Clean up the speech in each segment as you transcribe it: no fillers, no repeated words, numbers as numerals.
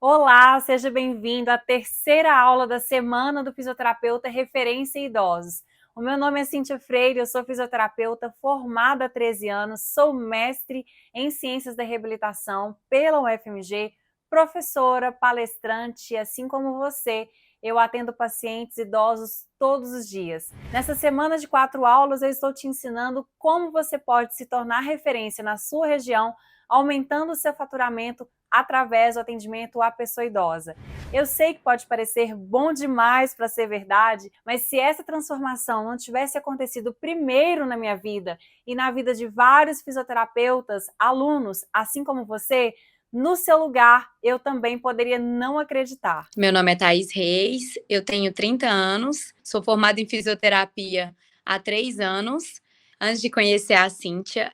Olá, seja bem-vindo à terceira aula da Semana do Fisioterapeuta Referência em Idosos. O meu nome é Cíntia Freire, eu sou fisioterapeuta formada há 13 anos, sou mestre em Ciências da Reabilitação pela UFMG, professora, palestrante, assim como você, eu atendo pacientes idosos todos os dias. Nessa semana de 4 aulas, eu estou te ensinando como você pode se tornar referência na sua região, aumentando o seu faturamento através do atendimento à pessoa idosa. Eu sei que pode parecer bom demais para ser verdade, mas se essa transformação não tivesse acontecido primeiro na minha vida e na vida de vários fisioterapeutas, alunos, assim como você, no seu lugar, eu também poderia não acreditar. Meu nome é Thaís Reis, eu tenho 30 anos, sou formada em fisioterapia há 3 anos. Antes de conhecer a Cíntia,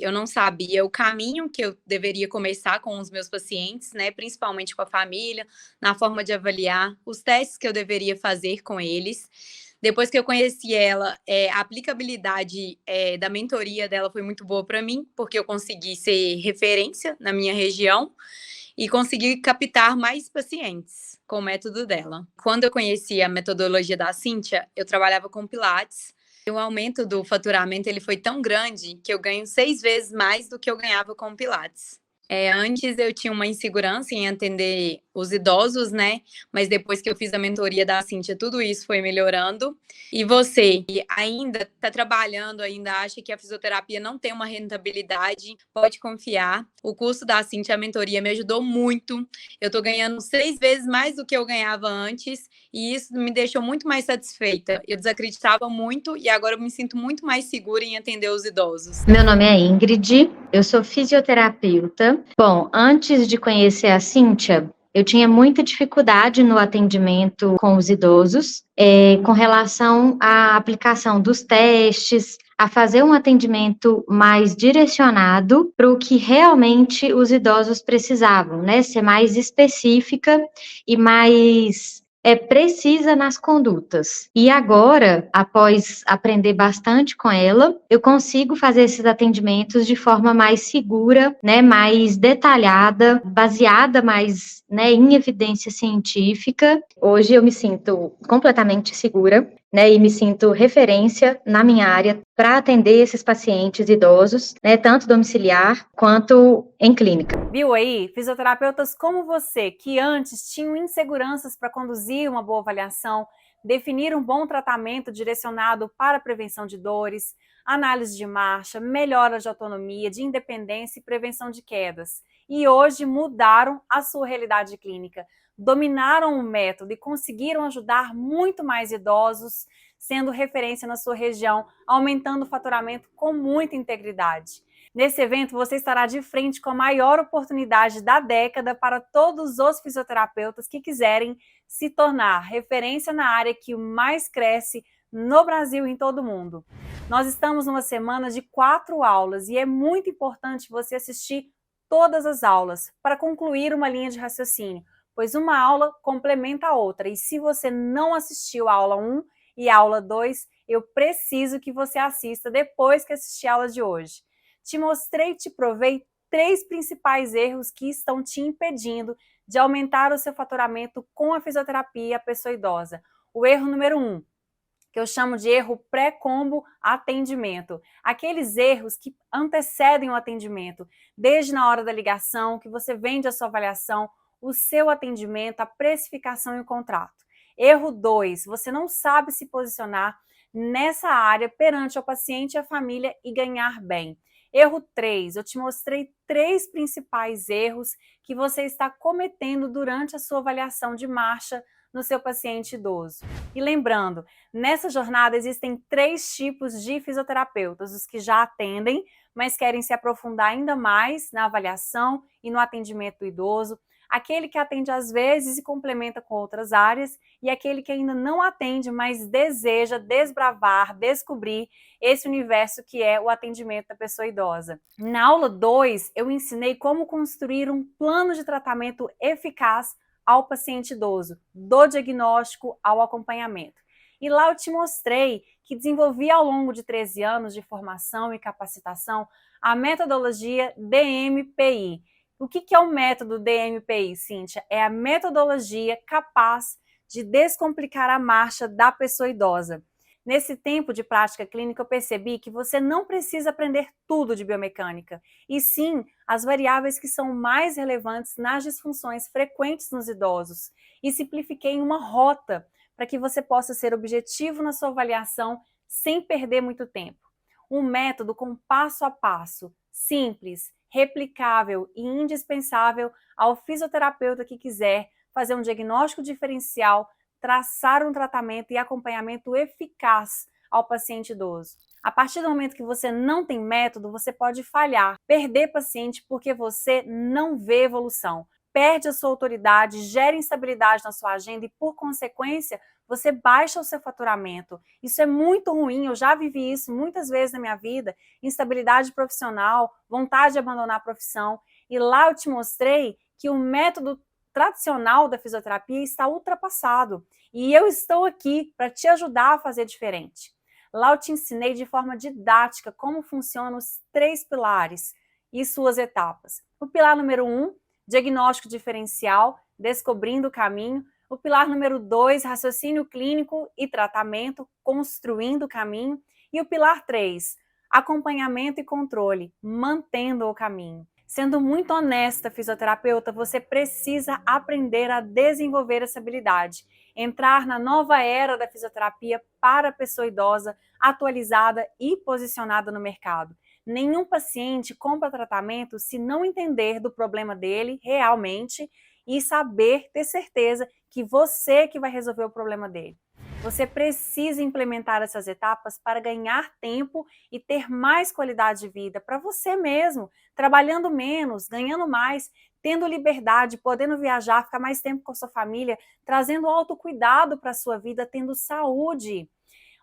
eu não sabia o caminho que eu deveria começar com os meus pacientes, né, principalmente com a família, na forma de avaliar, os testes que eu deveria fazer com eles. Depois que eu conheci ela, a aplicabilidade da mentoria dela foi muito boa para mim, porque eu consegui ser referência na minha região e conseguir captar mais pacientes com o método dela. Quando eu conheci a metodologia da Cíntia, eu trabalhava com Pilates. E o aumento do faturamento ele foi tão grande que eu ganho 6 vezes mais do que eu ganhava com Pilates. Antes eu tinha uma insegurança em atender os idosos, né? Mas depois que eu fiz a mentoria da Cíntia, tudo isso foi melhorando. E você ainda está trabalhando, ainda acha que a fisioterapia não tem uma rentabilidade, pode confiar. O curso da Cíntia, a mentoria, me ajudou muito. Eu estou ganhando 6 vezes mais do que eu ganhava antes. E isso me deixou muito mais satisfeita. Eu desacreditava muito e agora eu me sinto muito mais segura em atender os idosos. Meu nome é Ingrid, eu sou fisioterapeuta. Bom, antes de conhecer a Cíntia, eu tinha muita dificuldade no atendimento com os idosos, com relação à aplicação dos testes, a fazer um atendimento mais direcionado para o que realmente os idosos precisavam, né? Ser mais específica e mais precisa nas condutas. E agora, após aprender bastante com ela, eu consigo fazer esses atendimentos de forma mais segura, né, mais detalhada, baseada mais, né, em evidência científica. Hoje eu me sinto completamente segura, né, e me sinto referência na minha área para atender esses pacientes idosos, né, tanto domiciliar quanto em clínica. Viu aí? Fisioterapeutas como você, que antes tinham inseguranças para conduzir uma boa avaliação, definir um bom tratamento direcionado para a prevenção de dores, análise de marcha, melhora de autonomia, de independência e prevenção de quedas. E hoje mudaram a sua realidade clínica, dominaram o método e conseguiram ajudar muito mais idosos, sendo referência na sua região, aumentando o faturamento com muita integridade. Nesse evento, você estará de frente com a maior oportunidade da década para todos os fisioterapeutas que quiserem se tornar referência na área que mais cresce no Brasil e em todo o mundo. Nós estamos numa semana de 4 aulas e é muito importante você assistir todas as aulas para concluir uma linha de raciocínio, pois uma aula complementa a outra. E se você não assistiu a aula 1 e a aula 2, eu preciso que você assista depois que assistir a aula de hoje. Te mostrei e te provei 3 principais erros que estão te impedindo de aumentar o seu faturamento com a fisioterapia e a pessoa idosa. O erro número 1, que eu chamo de erro pré-combo atendimento. Aqueles erros que antecedem o atendimento, desde na hora da ligação, que você vende a sua avaliação, o seu atendimento, a precificação e o contrato. Erro 2, você não sabe se posicionar nessa área perante o paciente e a família e ganhar bem. Erro 3, eu te mostrei 3 principais erros que você está cometendo durante a sua avaliação de marcha no seu paciente idoso. E lembrando, nessa jornada existem 3 tipos de fisioterapeutas, os que já atendem, mas querem se aprofundar ainda mais na avaliação e no atendimento do idoso, aquele que atende às vezes e complementa com outras áreas, e aquele que ainda não atende, mas deseja desbravar, descobrir esse universo que é o atendimento da pessoa idosa. Na aula 2, eu ensinei como construir um plano de tratamento eficaz ao paciente idoso, do diagnóstico ao acompanhamento. E lá eu te mostrei que desenvolvi ao longo de 13 anos de formação e capacitação a metodologia DMPI, O que é o método DMPI, Cíntia? É a metodologia capaz de descomplicar a marcha da pessoa idosa. Nesse tempo de prática clínica, eu percebi que você não precisa aprender tudo de biomecânica, e sim as variáveis que são mais relevantes nas disfunções frequentes nos idosos. E simplifiquei em uma rota para que você possa ser objetivo na sua avaliação sem perder muito tempo. Um método com passo a passo, simples, replicável e indispensável ao fisioterapeuta que quiser fazer um diagnóstico diferencial, traçar um tratamento e acompanhamento eficaz ao paciente idoso. A partir do momento que você não tem método, você pode falhar, perder paciente porque você não vê evolução, perde a sua autoridade, gera instabilidade na sua agenda e, por consequência, você baixa o seu faturamento. Isso é muito ruim, eu já vivi isso muitas vezes na minha vida, instabilidade profissional, vontade de abandonar a profissão. E lá eu te mostrei que o método tradicional da fisioterapia está ultrapassado. E eu estou aqui para te ajudar a fazer diferente. Lá eu te ensinei de forma didática como funcionam os 3 pilares e suas etapas. O pilar número 1, diagnóstico diferencial, descobrindo o caminho. O pilar número 2, raciocínio clínico e tratamento, construindo o caminho. E o pilar 3, acompanhamento e controle, mantendo o caminho. Sendo muito honesta, fisioterapeuta, você precisa aprender a desenvolver essa habilidade. Entrar na nova era da fisioterapia para a pessoa idosa, atualizada e posicionada no mercado. Nenhum paciente compra tratamento se não entender do problema dele realmente e saber, ter certeza que você que vai resolver o problema dele. Você precisa implementar essas etapas para ganhar tempo e ter mais qualidade de vida para você mesmo, trabalhando menos, ganhando mais, tendo liberdade, podendo viajar, ficar mais tempo com a sua família, trazendo autocuidado para a sua vida, tendo saúde.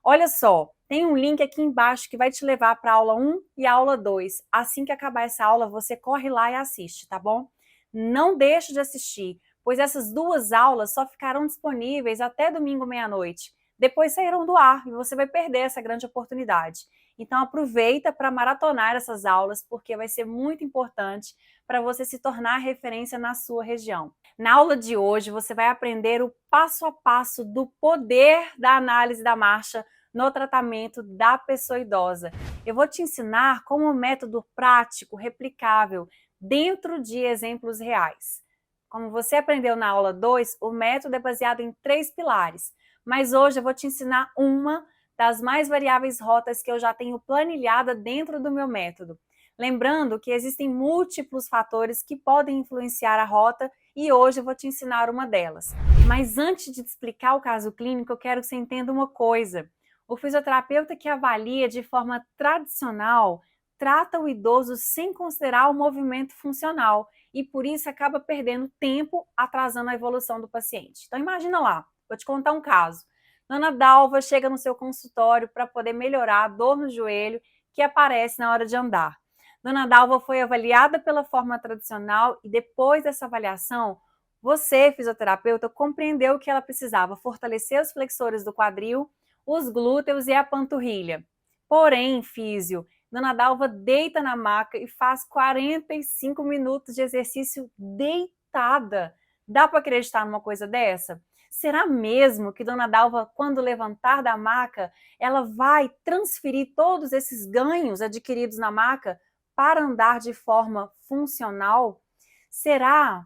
Olha só, tem um link aqui embaixo que vai te levar para a aula 1 e a aula 2. Assim que acabar essa aula, você corre lá e assiste, tá bom? Não deixe de assistir, pois essas 2 aulas só ficarão disponíveis até domingo meia-noite. Depois sairão do ar e você vai perder essa grande oportunidade. Então aproveita para maratonar essas aulas, porque vai ser muito importante para você se tornar referência na sua região. Na aula de hoje, você vai aprender o passo a passo do poder da análise da marcha no tratamento da pessoa idosa. Eu vou te ensinar como um método prático, replicável, dentro de exemplos reais. Como você aprendeu na aula 2, o método é baseado em 3 pilares, mas hoje eu vou te ensinar uma das mais variáveis rotas que eu já tenho planilhada dentro do meu método. Lembrando que existem múltiplos fatores que podem influenciar a rota e hoje eu vou te ensinar uma delas. Mas antes de te explicar o caso clínico, eu quero que você entenda uma coisa. O fisioterapeuta que avalia de forma tradicional trata o idoso sem considerar o movimento funcional e por isso acaba perdendo tempo, atrasando a evolução do paciente. Então imagina lá, vou te contar um caso. Dona Dalva chega no seu consultório para poder melhorar a dor no joelho que aparece na hora de andar. Dona Dalva foi avaliada pela forma tradicional e depois dessa avaliação, você, fisioterapeuta, compreendeu que ela precisava fortalecer os flexores do quadril, os glúteos e a panturrilha. Porém, físio, Dona Dalva deita na maca e faz 45 minutos de exercício deitada. Dá para acreditar numa coisa dessa? Será mesmo que Dona Dalva, quando levantar da maca, ela vai transferir todos esses ganhos adquiridos na maca para andar de forma funcional? Será?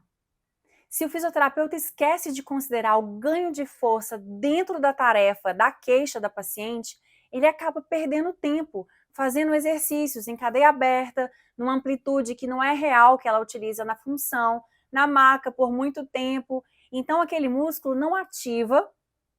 Se o fisioterapeuta esquece de considerar o ganho de força dentro da tarefa, da queixa da paciente, ele acaba perdendo tempo, fazendo exercícios em cadeia aberta, numa amplitude que não é real que ela utiliza na função, na maca por muito tempo. Então aquele músculo não ativa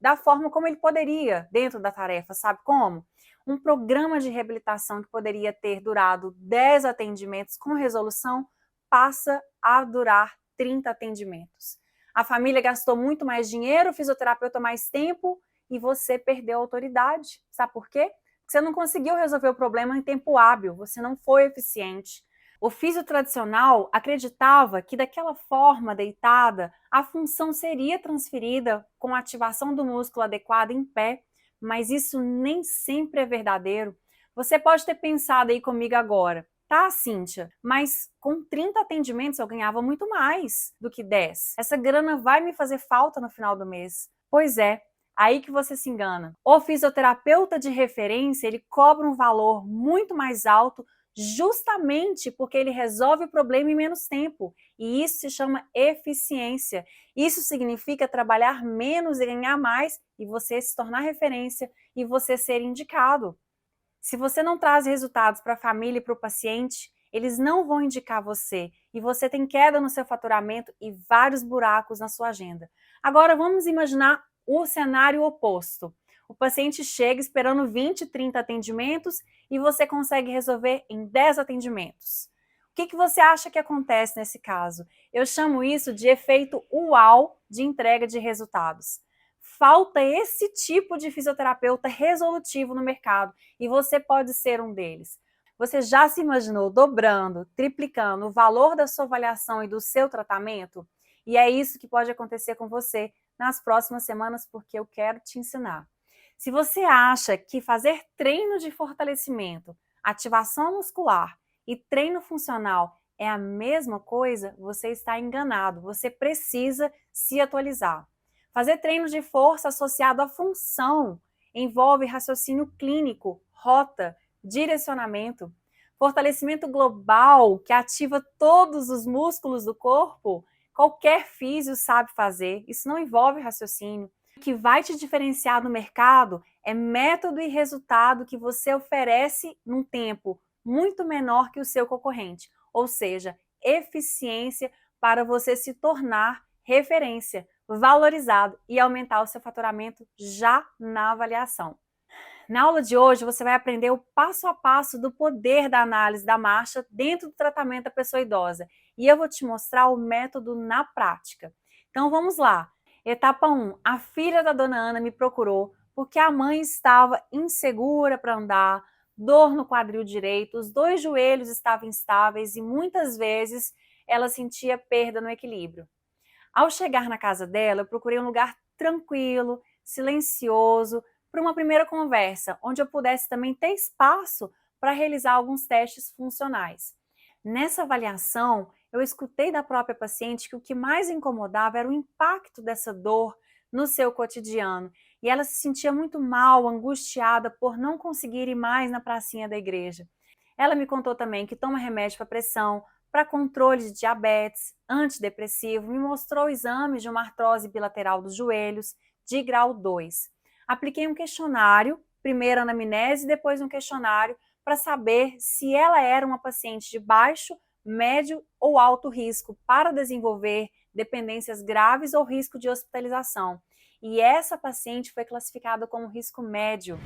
da forma como ele poderia dentro da tarefa, sabe como? Um programa de reabilitação que poderia ter durado 10 atendimentos com resolução passa a durar 30 atendimentos. A família gastou muito mais dinheiro, o fisioterapeuta mais tempo e você perdeu a autoridade. Sabe por quê? Porque você não conseguiu resolver o problema em tempo hábil, você não foi eficiente. O fisio tradicional acreditava que daquela forma deitada, a função seria transferida com a ativação do músculo adequado em pé, mas isso nem sempre é verdadeiro. Você pode ter pensado aí comigo agora, Tá, Cíntia, mas com 30 atendimentos eu ganhava muito mais do que 10. Essa grana vai me fazer falta no final do mês. Pois é, aí que você se engana. O fisioterapeuta de referência, ele cobra um valor muito mais alto justamente porque ele resolve o problema em menos tempo. E isso se chama eficiência. Isso significa trabalhar menos e ganhar mais e você se tornar referência e você ser indicado. Se você não traz resultados para a família e para o paciente, eles não vão indicar você e você tem queda no seu faturamento e vários buracos na sua agenda. Agora vamos imaginar o cenário oposto. O paciente chega esperando 20, 30 atendimentos e você consegue resolver em 10 atendimentos. O que você acha que acontece nesse caso? Eu chamo isso de efeito uau de entrega de resultados. Falta esse tipo de fisioterapeuta resolutivo no mercado e você pode ser um deles. Você já se imaginou dobrando, triplicando o valor da sua avaliação e do seu tratamento? E é isso que pode acontecer com você nas próximas semanas, porque eu quero te ensinar. Se você acha que fazer treino de fortalecimento, ativação muscular e treino funcional é a mesma coisa, você está enganado. Você precisa se atualizar. Fazer treino de força associado à função envolve raciocínio clínico, rota, direcionamento. Fortalecimento global, que ativa todos os músculos do corpo, qualquer físio sabe fazer. Isso não envolve raciocínio. O que vai te diferenciar no mercado é método e resultado que você oferece num tempo muito menor que o seu concorrente. Ou seja, eficiência para você se tornar referência, valorizado e aumentar o seu faturamento já na avaliação. Na aula de hoje, você vai aprender o passo a passo do poder da análise da marcha dentro do tratamento da pessoa idosa. E eu vou te mostrar o método na prática. Então vamos lá. Etapa 1. A filha da dona Ana me procurou porque a mãe estava insegura para andar, dor no quadril direito, os 2 joelhos estavam instáveis e muitas vezes ela sentia perda no equilíbrio. Ao chegar na casa dela, eu procurei um lugar tranquilo, silencioso, para uma primeira conversa, onde eu pudesse também ter espaço para realizar alguns testes funcionais. Nessa avaliação, eu escutei da própria paciente que o que mais incomodava era o impacto dessa dor no seu cotidiano, e ela se sentia muito mal, angustiada por não conseguir ir mais na pracinha da igreja. Ela me contou também que toma remédio para pressão, para controle de diabetes, antidepressivo, me mostrou exames de uma artrose bilateral dos joelhos, de grau 2. Apliquei um questionário, primeiro a anamnese e depois um questionário, para saber se ela era uma paciente de baixo, médio ou alto risco para desenvolver dependências graves ou risco de hospitalização. E essa paciente foi classificada como risco médio.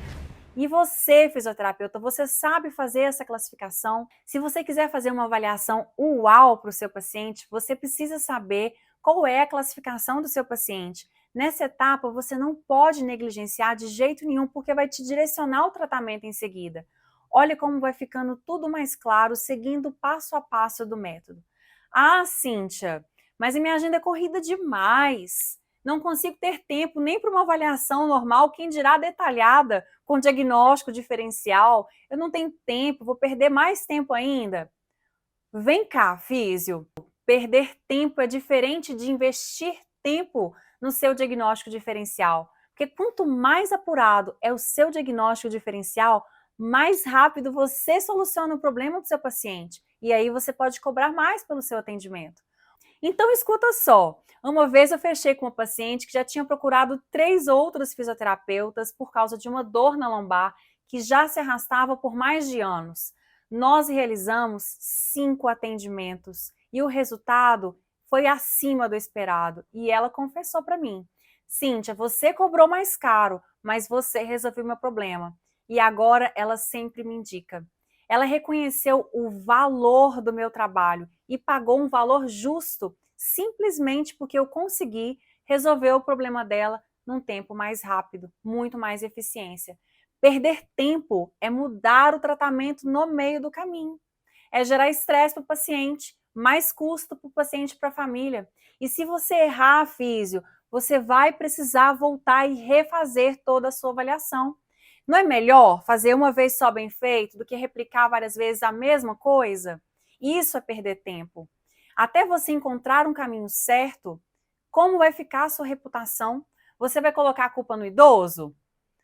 E você, fisioterapeuta, você sabe fazer essa classificação? Se você quiser fazer uma avaliação UAU para o seu paciente, você precisa saber qual é a classificação do seu paciente. Nessa etapa, você não pode negligenciar de jeito nenhum, porque vai te direcionar o tratamento em seguida. Olha como vai ficando tudo mais claro, seguindo passo a passo do método. Ah, Cíntia, mas a minha agenda é corrida demais. Não consigo ter tempo nem para uma avaliação normal, quem dirá detalhada, com diagnóstico diferencial. Eu não tenho tempo, vou perder mais tempo ainda. Vem cá, físio. Perder tempo é diferente de investir tempo no seu diagnóstico diferencial. Porque quanto mais apurado é o seu diagnóstico diferencial, mais rápido você soluciona o problema do seu paciente. E aí você pode cobrar mais pelo seu atendimento. Então escuta só, uma vez eu fechei com uma paciente que já tinha procurado 3 outros fisioterapeutas por causa de uma dor na lombar que já se arrastava por mais de anos. Nós realizamos 5 atendimentos e o resultado foi acima do esperado e ela confessou para mim: Cíntia, você cobrou mais caro, mas você resolveu meu problema. E agora ela sempre me indica. Ela reconheceu o valor do meu trabalho e pagou um valor justo, simplesmente porque eu consegui resolver o problema dela num tempo mais rápido, muito mais eficiência. Perder tempo é mudar o tratamento no meio do caminho. É gerar estresse para o paciente, mais custo para o paciente e para a família. E se você errar, físio, você vai precisar voltar e refazer toda a sua avaliação. Não é melhor fazer uma vez só bem feito do que replicar várias vezes a mesma coisa? Isso é perder tempo. Até você encontrar um caminho certo, como vai ficar a sua reputação? Você vai colocar a culpa no idoso?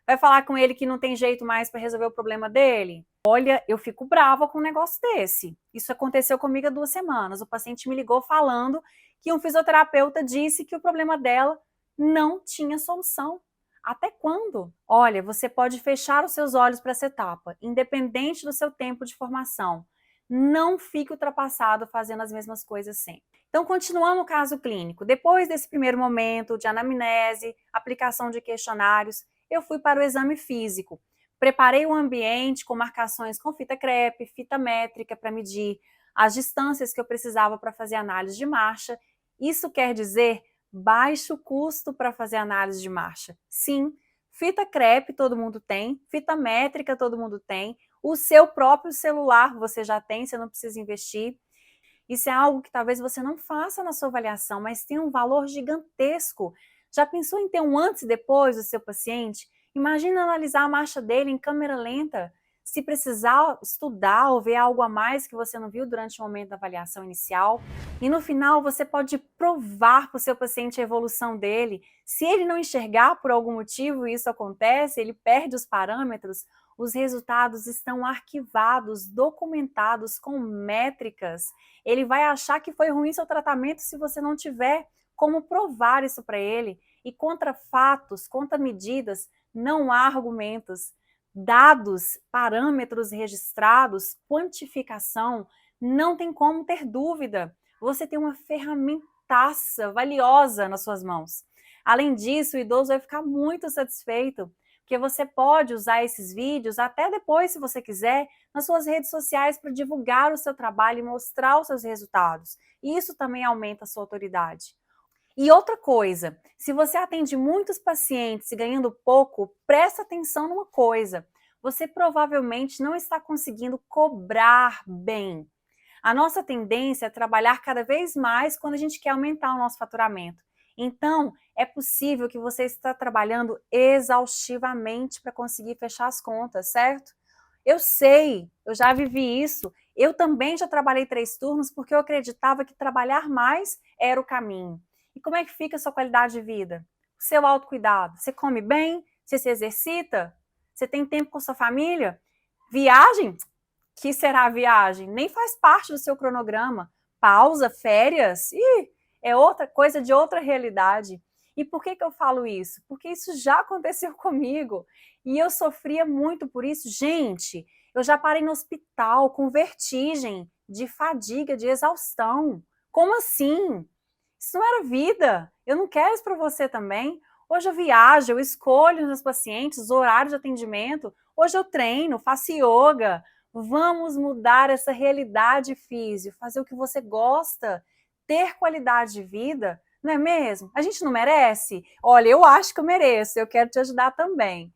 Vai falar com ele que não tem jeito mais para resolver o problema dele? Olha, eu fico brava com um negócio desse. Isso aconteceu comigo há 2 semanas. O paciente me ligou falando que um fisioterapeuta disse que o problema dela não tinha solução. Até quando? Olha, você pode fechar os seus olhos para essa etapa, independente do seu tempo de formação. Não fique ultrapassado fazendo as mesmas coisas sempre. Então, continuando o caso clínico, depois desse primeiro momento de anamnese, aplicação de questionários, eu fui para o exame físico. Preparei o ambiente com marcações com fita crepe, fita métrica para medir as distâncias que eu precisava para fazer análise de marcha. Isso quer dizer baixo custo para fazer análise de marcha. Sim, fita crepe todo mundo tem, fita métrica todo mundo tem, o seu próprio celular você já tem, você não precisa investir. Isso é algo que talvez você não faça na sua avaliação, mas tem um valor gigantesco. Já pensou em ter um antes e depois do seu paciente? Imagina analisar a marcha dele em câmera lenta. Se precisar estudar ou ver algo a mais que você não viu durante o momento da avaliação inicial. E no final você pode provar para o seu paciente a evolução dele. Se ele não enxergar por algum motivo e isso acontece, ele perde os parâmetros, os resultados estão arquivados, documentados com métricas. Ele vai achar que foi ruim seu tratamento se você não tiver como provar isso para ele. E contra fatos, contra medidas, não há argumentos. Dados, parâmetros registrados, quantificação, não tem como ter dúvida. Você tem uma ferramentaça valiosa nas suas mãos. Além disso, o idoso vai ficar muito satisfeito, porque você pode usar esses vídeos até depois, se você quiser, nas suas redes sociais para divulgar o seu trabalho e mostrar os seus resultados. E isso também aumenta a sua autoridade. E outra coisa, se você atende muitos pacientes e ganhando pouco, presta atenção numa coisa. Você provavelmente não está conseguindo cobrar bem. A nossa tendência é trabalhar cada vez mais quando a gente quer aumentar o nosso faturamento. Então, é possível que você está trabalhando exaustivamente para conseguir fechar as contas, certo? Eu sei, eu já vivi isso. Eu também já trabalhei 3 turnos porque eu acreditava que trabalhar mais era o caminho. E como é que fica a sua qualidade de vida? O seu autocuidado? Você come bem? Você se exercita? Você tem tempo com sua família? Viagem? Que será a viagem? Nem faz parte do seu cronograma. Pausa, férias? Ih, é outra coisa de outra realidade. E por que eu falo isso? Porque isso já aconteceu comigo. E eu sofria muito por isso. Gente, eu já parei no hospital com vertigem, de fadiga, de exaustão. Como assim? Isso não era vida. Eu não quero isso para você também. Hoje eu viajo, eu escolho os meus pacientes, os horários de atendimento. Hoje eu treino, faço yoga. Vamos mudar essa realidade física, fazer o que você gosta, ter qualidade de vida, não é mesmo? A gente não merece? Olha, eu acho que eu mereço, eu quero te ajudar também.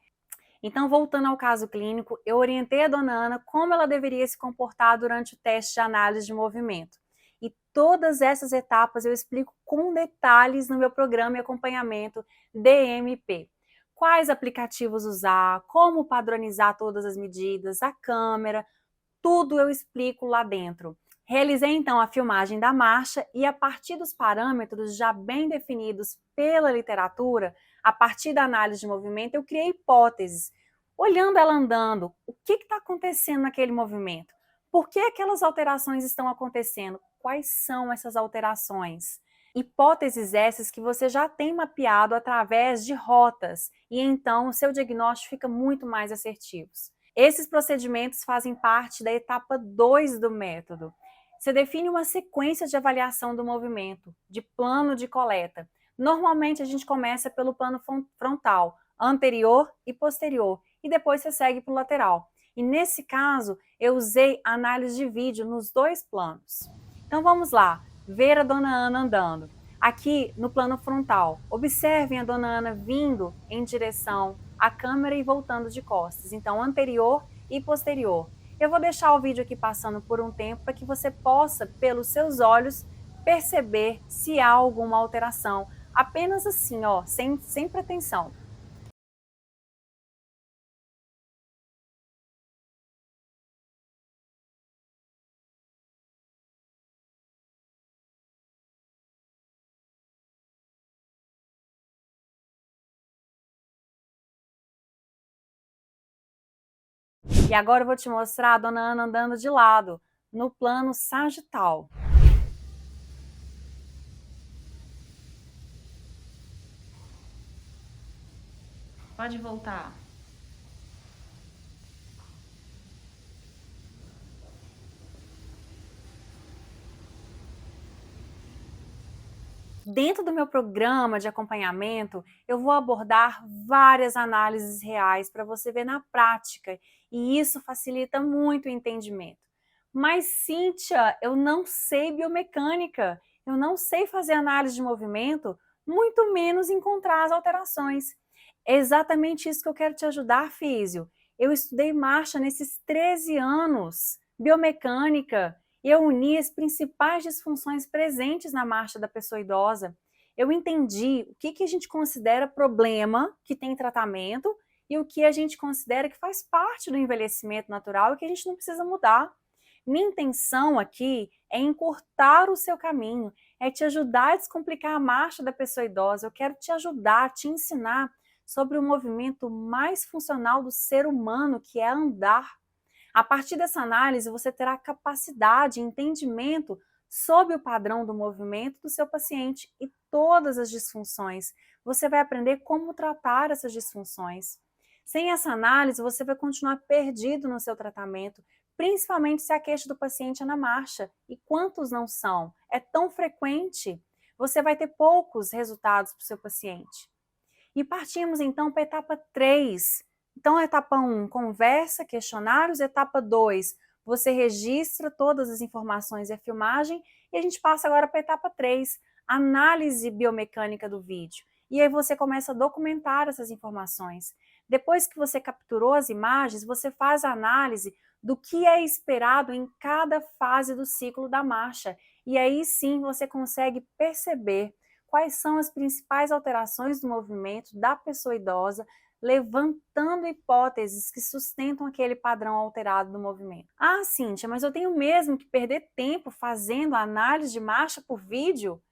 Então, voltando ao caso clínico, eu orientei a dona Ana como ela deveria se comportar durante o teste de análise de movimento. E todas essas etapas eu explico com detalhes no meu programa e acompanhamento DMP. Quais aplicativos usar, como padronizar todas as medidas, a câmera, tudo eu explico lá dentro. Realizei então a filmagem da marcha e a partir dos parâmetros já bem definidos pela literatura, a partir da análise de movimento, eu criei hipóteses. Olhando ela andando, o que está acontecendo naquele movimento? Por que aquelas alterações estão acontecendo? Quais são essas alterações? Hipóteses essas que você já tem mapeado através de rotas e então o seu diagnóstico fica muito mais assertivo. Esses procedimentos fazem parte da etapa 2 do método. Você define uma sequência de avaliação do movimento, de plano de coleta. Normalmente a gente começa pelo plano frontal, anterior e posterior, e depois você segue para o lateral. E nesse caso, eu usei análise de vídeo nos 2 planos. Então vamos lá, ver a dona Ana andando. Aqui no plano frontal, observem a dona Ana vindo em direção à câmera e voltando de costas. Então, anterior e posterior. Eu vou deixar o vídeo aqui passando por um tempo para que você possa, pelos seus olhos, perceber se há alguma alteração. Apenas assim, ó, sem pretensão. E agora eu vou te mostrar a dona Ana andando de lado, no plano sagital. Pode voltar. Dentro do meu programa de acompanhamento, eu vou abordar várias análises reais para você ver na prática, e isso facilita muito o entendimento. Mas, Cíntia, eu não sei biomecânica, eu não sei fazer análise de movimento, muito menos encontrar as alterações. É exatamente isso que eu quero te ajudar, Físio. Eu estudei marcha nesses 13 anos, biomecânica, e eu uni as principais disfunções presentes na marcha da pessoa idosa. Eu entendi o que a gente considera problema, que tem tratamento, e o que a gente considera que faz parte do envelhecimento natural e que a gente não precisa mudar. Minha intenção aqui é encurtar o seu caminho, é te ajudar a descomplicar a marcha da pessoa idosa. Eu quero te ajudar, te ensinar sobre o movimento mais funcional do ser humano, que é andar. A partir dessa análise, você terá capacidade e entendimento sobre o padrão do movimento do seu paciente e todas as disfunções. Você vai aprender como tratar essas disfunções. Sem essa análise, você vai continuar perdido no seu tratamento, principalmente se a queixa do paciente é na marcha. E quantos não são? É tão frequente. Você vai ter poucos resultados para o seu paciente. E partimos então para a etapa 3. Então, a etapa 1, conversa, questionários. Etapa 2, você registra todas as informações e a filmagem. E a gente passa agora para a etapa 3, análise biomecânica do vídeo. E aí você começa a documentar essas informações. Depois que você capturou as imagens, você faz a análise do que é esperado em cada fase do ciclo da marcha. E aí sim você consegue perceber quais são as principais alterações do movimento da pessoa idosa, levantando hipóteses que sustentam aquele padrão alterado do movimento. Ah, Cíntia, mas eu tenho mesmo que perder tempo fazendo a análise de marcha por vídeo?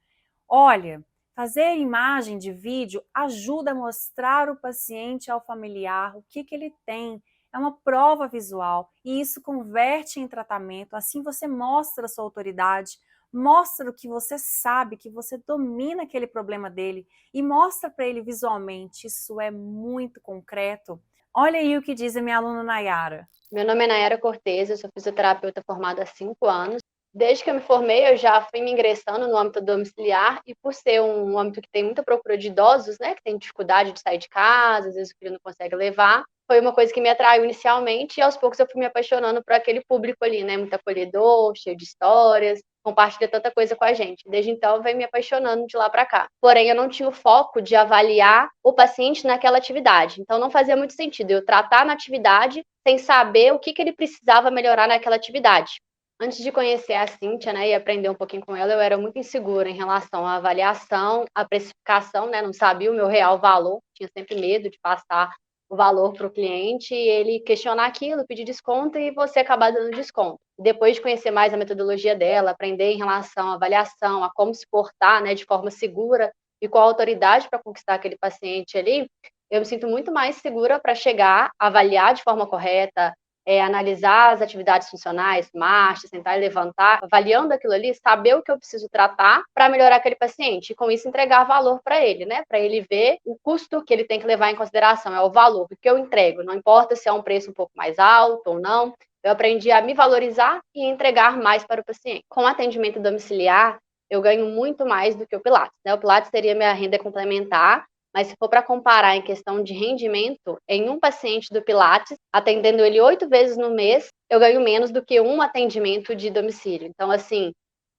Olha, fazer imagem de vídeo ajuda a mostrar ao paciente, ao familiar, o que ele tem. É uma prova visual e isso converte em tratamento. Assim você mostra a sua autoridade, mostra o que você sabe, que você domina aquele problema dele e mostra para ele visualmente. Isso é muito concreto. Olha aí o que diz a minha aluna Nayara. Meu nome é Nayara Cortez, eu sou fisioterapeuta formada há 5 anos. Desde que eu me formei, eu já fui me ingressando no âmbito domiciliar e por ser um âmbito que tem muita procura de idosos, né, que tem dificuldade de sair de casa, às vezes o filho não consegue levar, foi uma coisa que me atraiu inicialmente e aos poucos eu fui me apaixonando por aquele público ali, né, muito acolhedor, cheio de histórias, compartilha tanta coisa com a gente. Desde então, eu venho me apaixonando de lá para cá. Porém, eu não tinha o foco de avaliar o paciente naquela atividade. Então, não fazia muito sentido eu tratar na atividade sem saber o que ele precisava melhorar naquela atividade. Antes de conhecer a Cíntia, né, e aprender um pouquinho com ela, eu era muito insegura em relação à avaliação, à precificação, né, não sabia o meu real valor, tinha sempre medo de passar o valor para o cliente e ele questionar aquilo, pedir desconto e você acabar dando desconto. Depois de conhecer mais a metodologia dela, aprender em relação à avaliação, a como se portar, né, de forma segura e com a autoridade para conquistar aquele paciente ali, eu me sinto muito mais segura para chegar, avaliar de forma correta, analisar as atividades funcionais, marcha, sentar e levantar, avaliando aquilo ali, saber o que eu preciso tratar para melhorar aquele paciente e com isso entregar valor para ele, né? Para ele ver o custo que ele tem que levar em consideração, é o valor que eu entrego, não importa se é um preço um pouco mais alto ou não, eu aprendi a me valorizar e entregar mais para o paciente. Com atendimento domiciliar, eu ganho muito mais do que o Pilates, né? O Pilates seria minha renda complementar, mas se for para comparar em questão de rendimento, em um paciente do Pilates, atendendo ele 8 vezes no mês, eu ganho menos do que um atendimento de domicílio. Então, assim,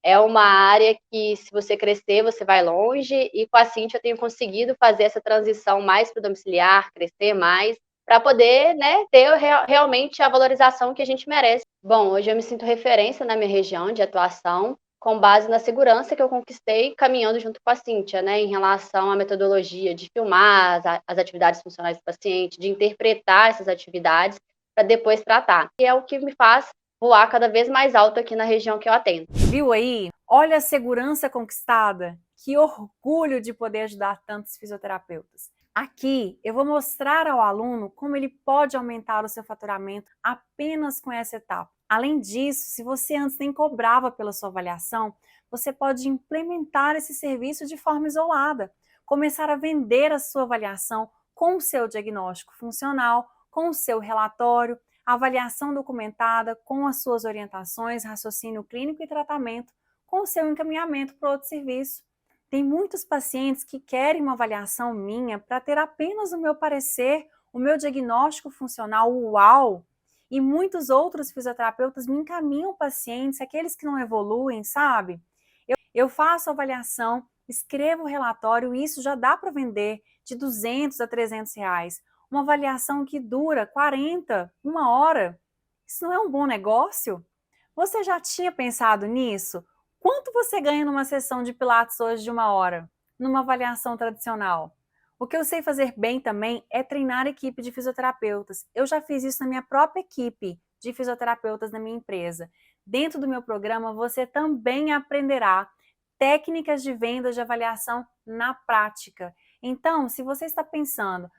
é uma área que, se você crescer, você vai longe. E com a Cíntia, eu tenho conseguido fazer essa transição mais para o domiciliar, crescer mais, para poder, né, ter realmente a valorização que a gente merece. Bom, hoje eu me sinto referência na minha região de atuação, com base na segurança que eu conquistei caminhando junto com a Cíntia, né, em relação à metodologia de filmar as atividades funcionais do paciente, de interpretar essas atividades para depois tratar. E é o que me faz voar cada vez mais alto aqui na região que eu atendo. Viu aí? Olha a segurança conquistada. Que orgulho de poder ajudar tantos fisioterapeutas. Aqui eu vou mostrar ao aluno como ele pode aumentar o seu faturamento apenas com essa etapa. Além disso, se você antes nem cobrava pela sua avaliação, você pode implementar esse serviço de forma isolada, começar a vender a sua avaliação com o seu diagnóstico funcional, com o seu relatório, avaliação documentada, com as suas orientações, raciocínio clínico e tratamento, com o seu encaminhamento para outro serviço. Tem muitos pacientes que querem uma avaliação minha para ter apenas o meu parecer, o meu diagnóstico funcional, uau! E muitos outros fisioterapeutas me encaminham pacientes, aqueles que não evoluem, sabe? Eu faço avaliação, escrevo o relatório e isso já dá para vender de 200 a 300 reais. Uma avaliação que dura 40, uma hora. Isso não é um bom negócio? Você já tinha pensado nisso? Quanto você ganha numa sessão de pilates hoje de uma hora? Numa avaliação tradicional? O que eu sei fazer bem também é treinar equipe de fisioterapeutas. Eu já fiz isso na minha própria equipe de fisioterapeutas na minha empresa. Dentro do meu programa, você também aprenderá técnicas de vendas de avaliação na prática. Então, se você está pensando,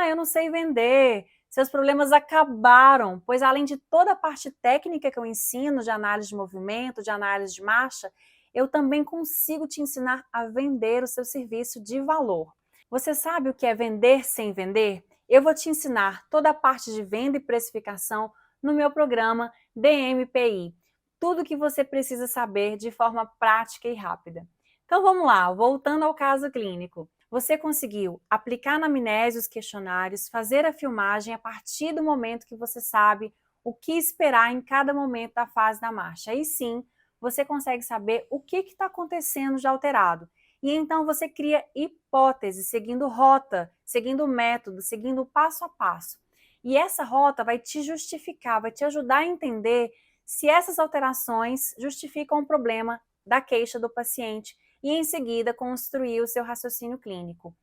eu não sei vender, seus problemas acabaram, pois além de toda a parte técnica que eu ensino de análise de movimento, de análise de marcha, eu também consigo te ensinar a vender o seu serviço de valor. Você sabe o que é vender sem vender? Eu vou te ensinar toda a parte de venda e precificação no meu programa DMPI. Tudo o que você precisa saber de forma prática e rápida. Então vamos lá, voltando ao caso clínico. Você conseguiu aplicar na anamnese os questionários, fazer a filmagem a partir do momento que você sabe o que esperar em cada momento da fase da marcha. Aí sim, você consegue saber o que está acontecendo de alterado. E então você cria hipóteses, seguindo rota, seguindo método, seguindo passo a passo. E essa rota vai te justificar, vai te ajudar a entender se essas alterações justificam o problema da queixa do paciente e em seguida construir o seu raciocínio clínico.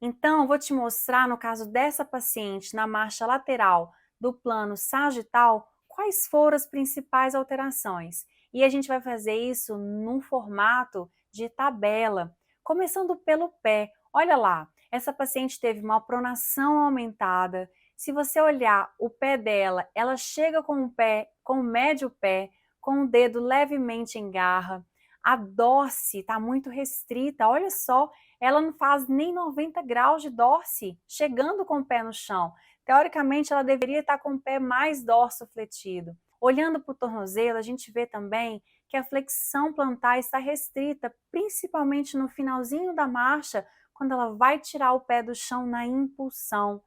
Então, vou te mostrar no caso dessa paciente na marcha lateral do plano sagital, quais foram as principais alterações. E a gente vai fazer isso num formato de tabela, começando pelo pé. Olha lá, essa paciente teve uma pronação aumentada. Se você olhar o pé dela, ela chega com o pé, com o médio pé, com o dedo levemente em garra. A dorse está muito restrita, olha só, ela não faz nem 90 graus de dorse, chegando com o pé no chão. Teoricamente, ela deveria estar com o pé mais dorsofletido. Olhando para o tornozelo, a gente vê também que a flexão plantar está restrita, principalmente no finalzinho da marcha, quando ela vai tirar o pé do chão na impulsão.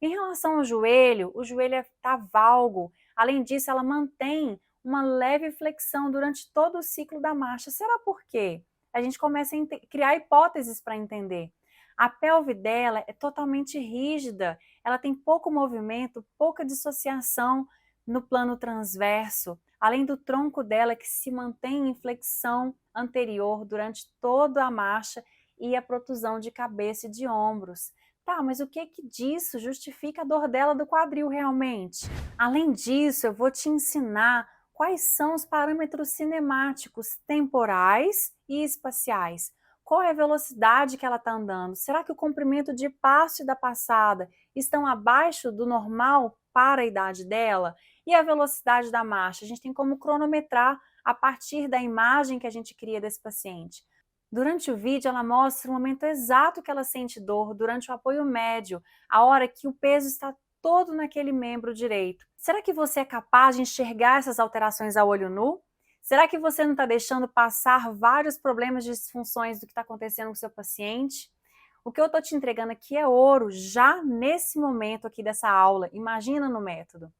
Em relação ao joelho, o joelho está valgo. Além disso, ela mantém uma leve flexão durante todo o ciclo da marcha. Será por quê? A gente começa a criar hipóteses para entender. A pelve dela é totalmente rígida, ela tem pouco movimento, pouca dissociação no plano transverso, além do tronco dela que se mantém em flexão anterior durante toda a marcha e a protusão de cabeça e de ombros. Tá, mas o que disso justifica a dor dela do quadril realmente? Além disso, eu vou te ensinar quais são os parâmetros cinemáticos temporais e espaciais. Qual é a velocidade que ela está andando? Será que o comprimento de passo e da passada estão abaixo do normal para a idade dela? E a velocidade da marcha? A gente tem como cronometrar a partir da imagem que a gente cria desse paciente. Durante o vídeo, ela mostra o momento exato que ela sente dor durante o apoio médio, a hora que o peso está todo naquele membro direito. Será que você é capaz de enxergar essas alterações a olho nu? Será que você não está deixando passar vários problemas de disfunções do que está acontecendo com o seu paciente? O que eu estou te entregando aqui é ouro, já nesse momento aqui dessa aula. Imagina no método.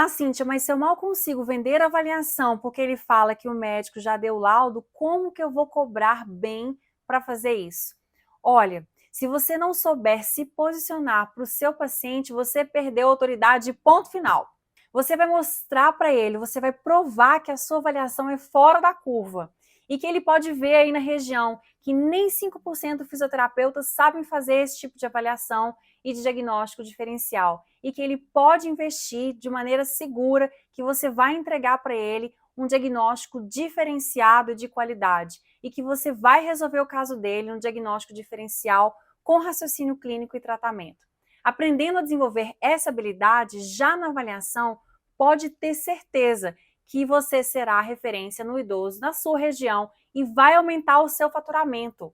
Cíntia, mas se eu mal consigo vender a avaliação porque ele fala que o médico já deu laudo, como que eu vou cobrar bem para fazer isso? Olha, se você não souber se posicionar para o seu paciente, você perdeu a autoridade, ponto final. Você vai mostrar para ele, você vai provar que a sua avaliação é fora da curva e que ele pode ver aí na região que nem 5% dos fisioterapeutas sabem fazer esse tipo de avaliação e de diagnóstico diferencial e que ele pode investir de maneira segura, que você vai entregar para ele um diagnóstico diferenciado e de qualidade e que você vai resolver o caso dele, um diagnóstico diferencial com raciocínio clínico e tratamento. Aprendendo a desenvolver essa habilidade já na avaliação, pode ter certeza que você será a referência no idoso da sua região e vai aumentar o seu faturamento.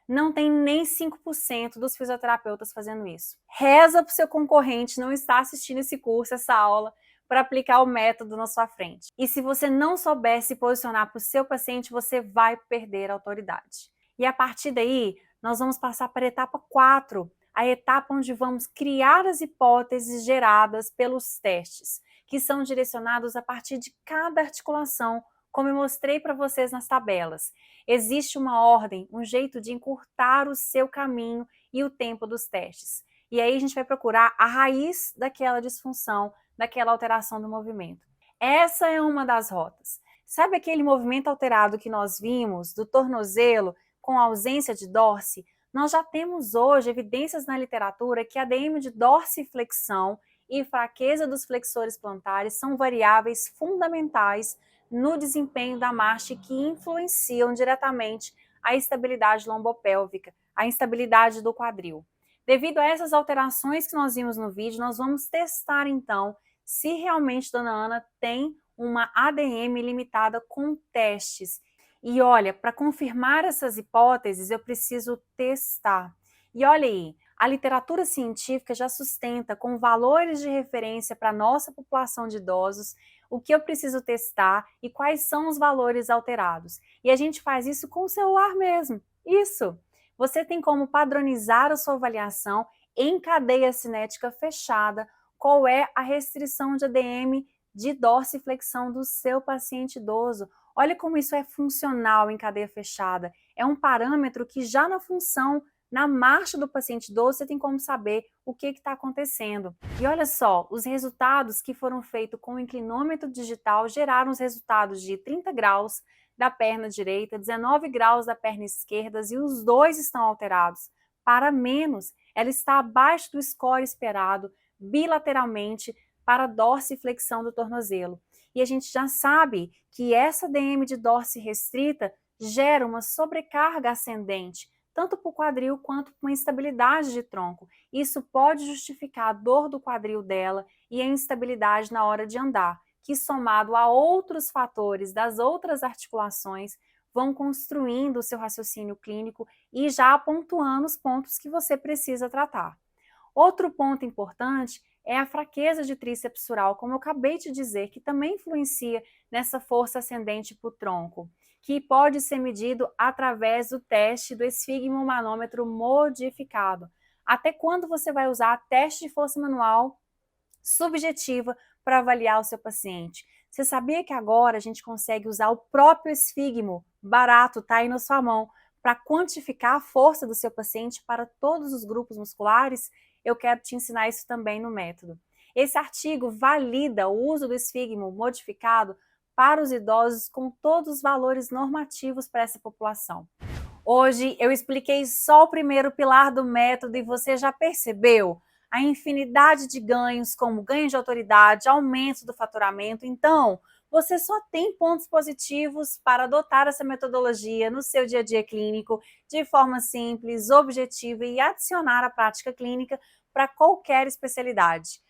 Não tem nem 5% dos fisioterapeutas fazendo isso. Reza para o seu concorrente não estar assistindo esse curso, essa aula, para aplicar o método na sua frente. E se você não souber se posicionar para o seu paciente, você vai perder a autoridade. E a partir daí, nós vamos passar para a etapa 4, a etapa onde vamos criar as hipóteses geradas pelos testes, que são direcionados a partir de cada articulação, como eu mostrei para vocês nas tabelas. Existe uma ordem, um jeito de encurtar o seu caminho e o tempo dos testes. E aí a gente vai procurar a raiz daquela disfunção, daquela alteração do movimento. Essa é uma das rotas. Sabe aquele movimento alterado que nós vimos do tornozelo com ausência de dorse? Nós já temos hoje evidências na literatura que a ADM de dorsiflexão e fraqueza dos flexores plantares são variáveis fundamentais no desempenho da marcha que influenciam diretamente a estabilidade lombopélvica, a instabilidade do quadril. Devido a essas alterações que nós vimos no vídeo, nós vamos testar então se realmente Dona Ana tem uma ADM limitada com testes. E olha, para confirmar essas hipóteses, eu preciso testar. E olha aí, a literatura científica já sustenta com valores de referência para a nossa população de idosos o que eu preciso testar e quais são os valores alterados. E a gente faz isso com o celular mesmo. Isso! Você tem como padronizar a sua avaliação em cadeia cinética fechada, qual é a restrição de ADM de dorsiflexão do seu paciente idoso. Olha como isso é funcional em cadeia fechada. É um parâmetro que já na função, na marcha do paciente idoso, você tem como saber o que está acontecendo. E olha só, os resultados que foram feitos com o inclinômetro digital geraram os resultados de 30 graus da perna direita, 19 graus da perna esquerda e os dois estão alterados. Para menos, ela está abaixo do score esperado bilateralmente para a dorsiflexão do tornozelo. E a gente já sabe que essa DM de dorse restrita gera uma sobrecarga ascendente, tanto para o quadril quanto para uma instabilidade de tronco. Isso pode justificar a dor do quadril dela e a instabilidade na hora de andar, que somado a outros fatores das outras articulações, vão construindo o seu raciocínio clínico e já pontuando os pontos que você precisa tratar. Outro ponto importante é a fraqueza de tríceps sural, como eu acabei de dizer, que também influencia nessa força ascendente para o tronco, que pode ser medido através do teste do esfigmomanômetro modificado. Até quando você vai usar teste de força manual subjetiva para avaliar o seu paciente? Você sabia que agora a gente consegue usar o próprio esfigmo, barato, tá aí na sua mão, para quantificar a força do seu paciente para todos os grupos musculares? Eu quero te ensinar isso também no método. Esse artigo valida o uso do esfigmo modificado para os idosos com todos os valores normativos para essa população. Hoje eu expliquei só o primeiro pilar do método e você já percebeu a infinidade de ganhos, como ganho de autoridade, aumento do faturamento. Então, você só tem pontos positivos para adotar essa metodologia no seu dia a dia clínico de forma simples, objetiva e adicionar a prática clínica para qualquer especialidade.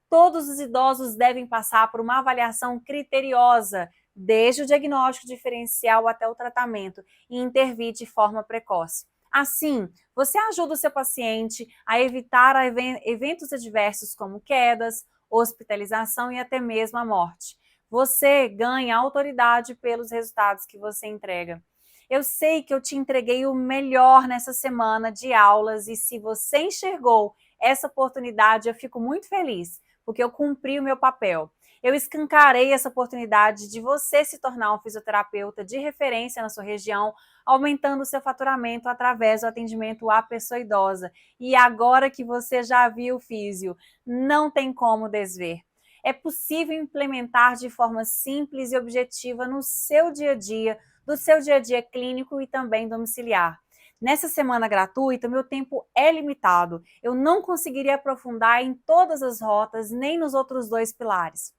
Todos os idosos devem passar por uma avaliação criteriosa, desde o diagnóstico diferencial até o tratamento, e intervir de forma precoce. Assim, você ajuda o seu paciente a evitar eventos adversos como quedas, hospitalização e até mesmo a morte. Você ganha autoridade pelos resultados que você entrega. Eu sei que eu te entreguei o melhor nessa semana de aulas e se você enxergou essa oportunidade, eu fico muito feliz, porque eu cumpri o meu papel. Eu escancarei essa oportunidade de você se tornar um fisioterapeuta de referência na sua região, aumentando o seu faturamento através do atendimento à pessoa idosa. E agora que você já viu o físio, não tem como desver. É possível implementar de forma simples e objetiva no seu dia a dia, do seu dia a dia clínico e também domiciliar. Nessa semana gratuita, meu tempo é limitado. Eu não conseguiria aprofundar em todas as rotas, nem nos outros dois pilares.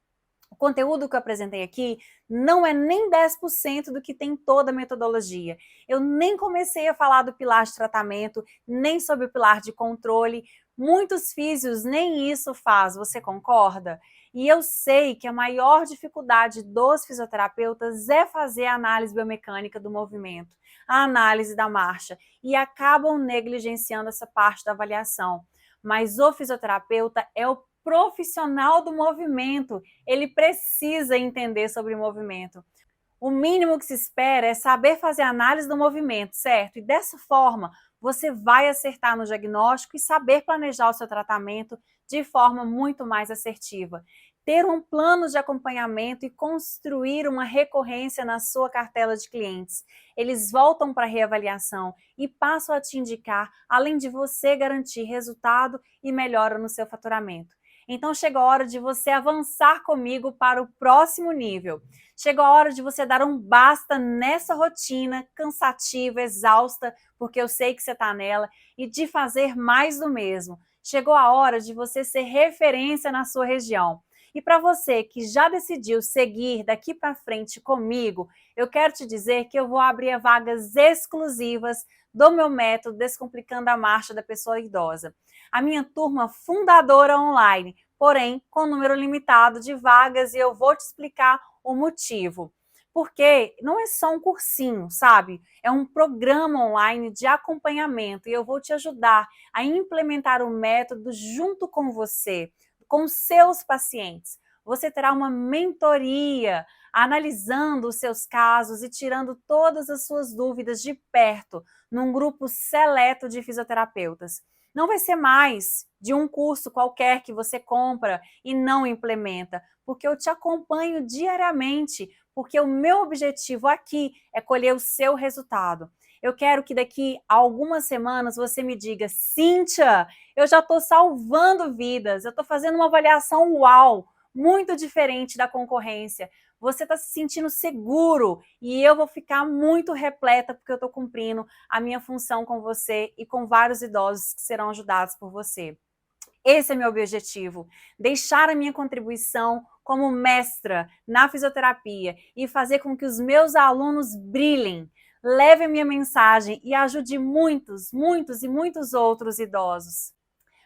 conteúdo que eu apresentei aqui não é nem 10% do que tem toda a metodologia. Eu nem comecei a falar do pilar de tratamento, nem sobre o pilar de controle. Muitos físios nem isso faz, você concorda? E eu sei que a maior dificuldade dos fisioterapeutas é fazer a análise biomecânica do movimento, a análise da marcha, e acabam negligenciando essa parte da avaliação. Mas o fisioterapeuta é o profissional do movimento, ele precisa entender sobre o movimento. O mínimo que se espera é saber fazer análise do movimento, certo? E dessa forma, você vai acertar no diagnóstico e saber planejar o seu tratamento de forma muito mais assertiva. Ter um plano de acompanhamento e construir uma recorrência na sua cartela de clientes. Eles voltam para a reavaliação e passam a te indicar, além de você garantir resultado e melhora no seu faturamento. Então chegou a hora de você avançar comigo para o próximo nível. Chegou a hora de você dar um basta nessa rotina cansativa, exausta, porque eu sei que você está nela, e de fazer mais do mesmo. Chegou a hora de você ser referência na sua região. E para você que já decidiu seguir daqui para frente comigo, eu quero te dizer que eu vou abrir vagas exclusivas do meu método Descomplicando a Marcha da Pessoa Idosa. A minha turma fundadora online, porém com número limitado de vagas, e eu vou te explicar o motivo. Porque não é só um cursinho, sabe? É um programa online de acompanhamento e eu vou te ajudar a implementar o método junto com você, com seus pacientes. Você terá uma mentoria analisando os seus casos e tirando todas as suas dúvidas de perto, num grupo seleto de fisioterapeutas. Não vai ser mais de um curso qualquer que você compra e não implementa, porque eu te acompanho diariamente, porque o meu objetivo aqui é colher o seu resultado. Eu quero que daqui a algumas semanas você me diga: Cíntia, eu já estou salvando vidas, eu estou fazendo uma avaliação uau, muito diferente da concorrência. Você está se sentindo seguro e eu vou ficar muito repleta porque eu estou cumprindo a minha função com você e com vários idosos que serão ajudados por você. Esse é meu objetivo, deixar a minha contribuição como mestra na fisioterapia e fazer com que os meus alunos brilhem, leve a minha mensagem e ajude muitos, muitos e muitos outros idosos.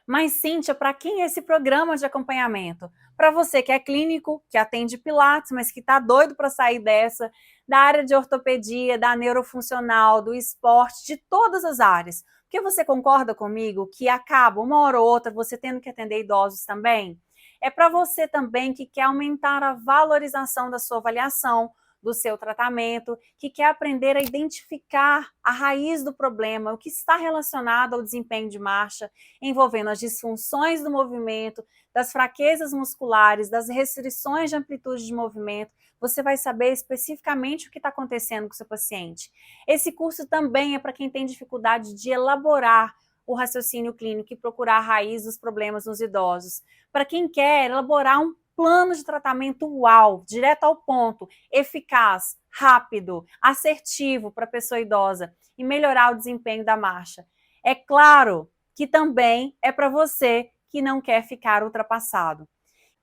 Mas, Cíntia, para quem é esse programa de acompanhamento? Para você que é clínico, que atende Pilates, mas que está doido para sair dessa, da área de ortopedia, da neurofuncional, do esporte, de todas as áreas. Porque você concorda comigo que acaba uma hora ou outra você tendo que atender idosos também? É para você também que quer aumentar a valorização da sua avaliação, do seu tratamento, que quer aprender a identificar a raiz do problema, o que está relacionado ao desempenho de marcha, envolvendo as disfunções do movimento, das fraquezas musculares, das restrições de amplitude de movimento. Você vai saber especificamente o que está acontecendo com o seu paciente. Esse curso também é para quem tem dificuldade de elaborar o raciocínio clínico e procurar a raiz dos problemas nos idosos. Para quem quer elaborar um plano de tratamento uau, direto ao ponto, eficaz, rápido, assertivo para a pessoa idosa e melhorar o desempenho da marcha. É claro que também é para você que não quer ficar ultrapassado.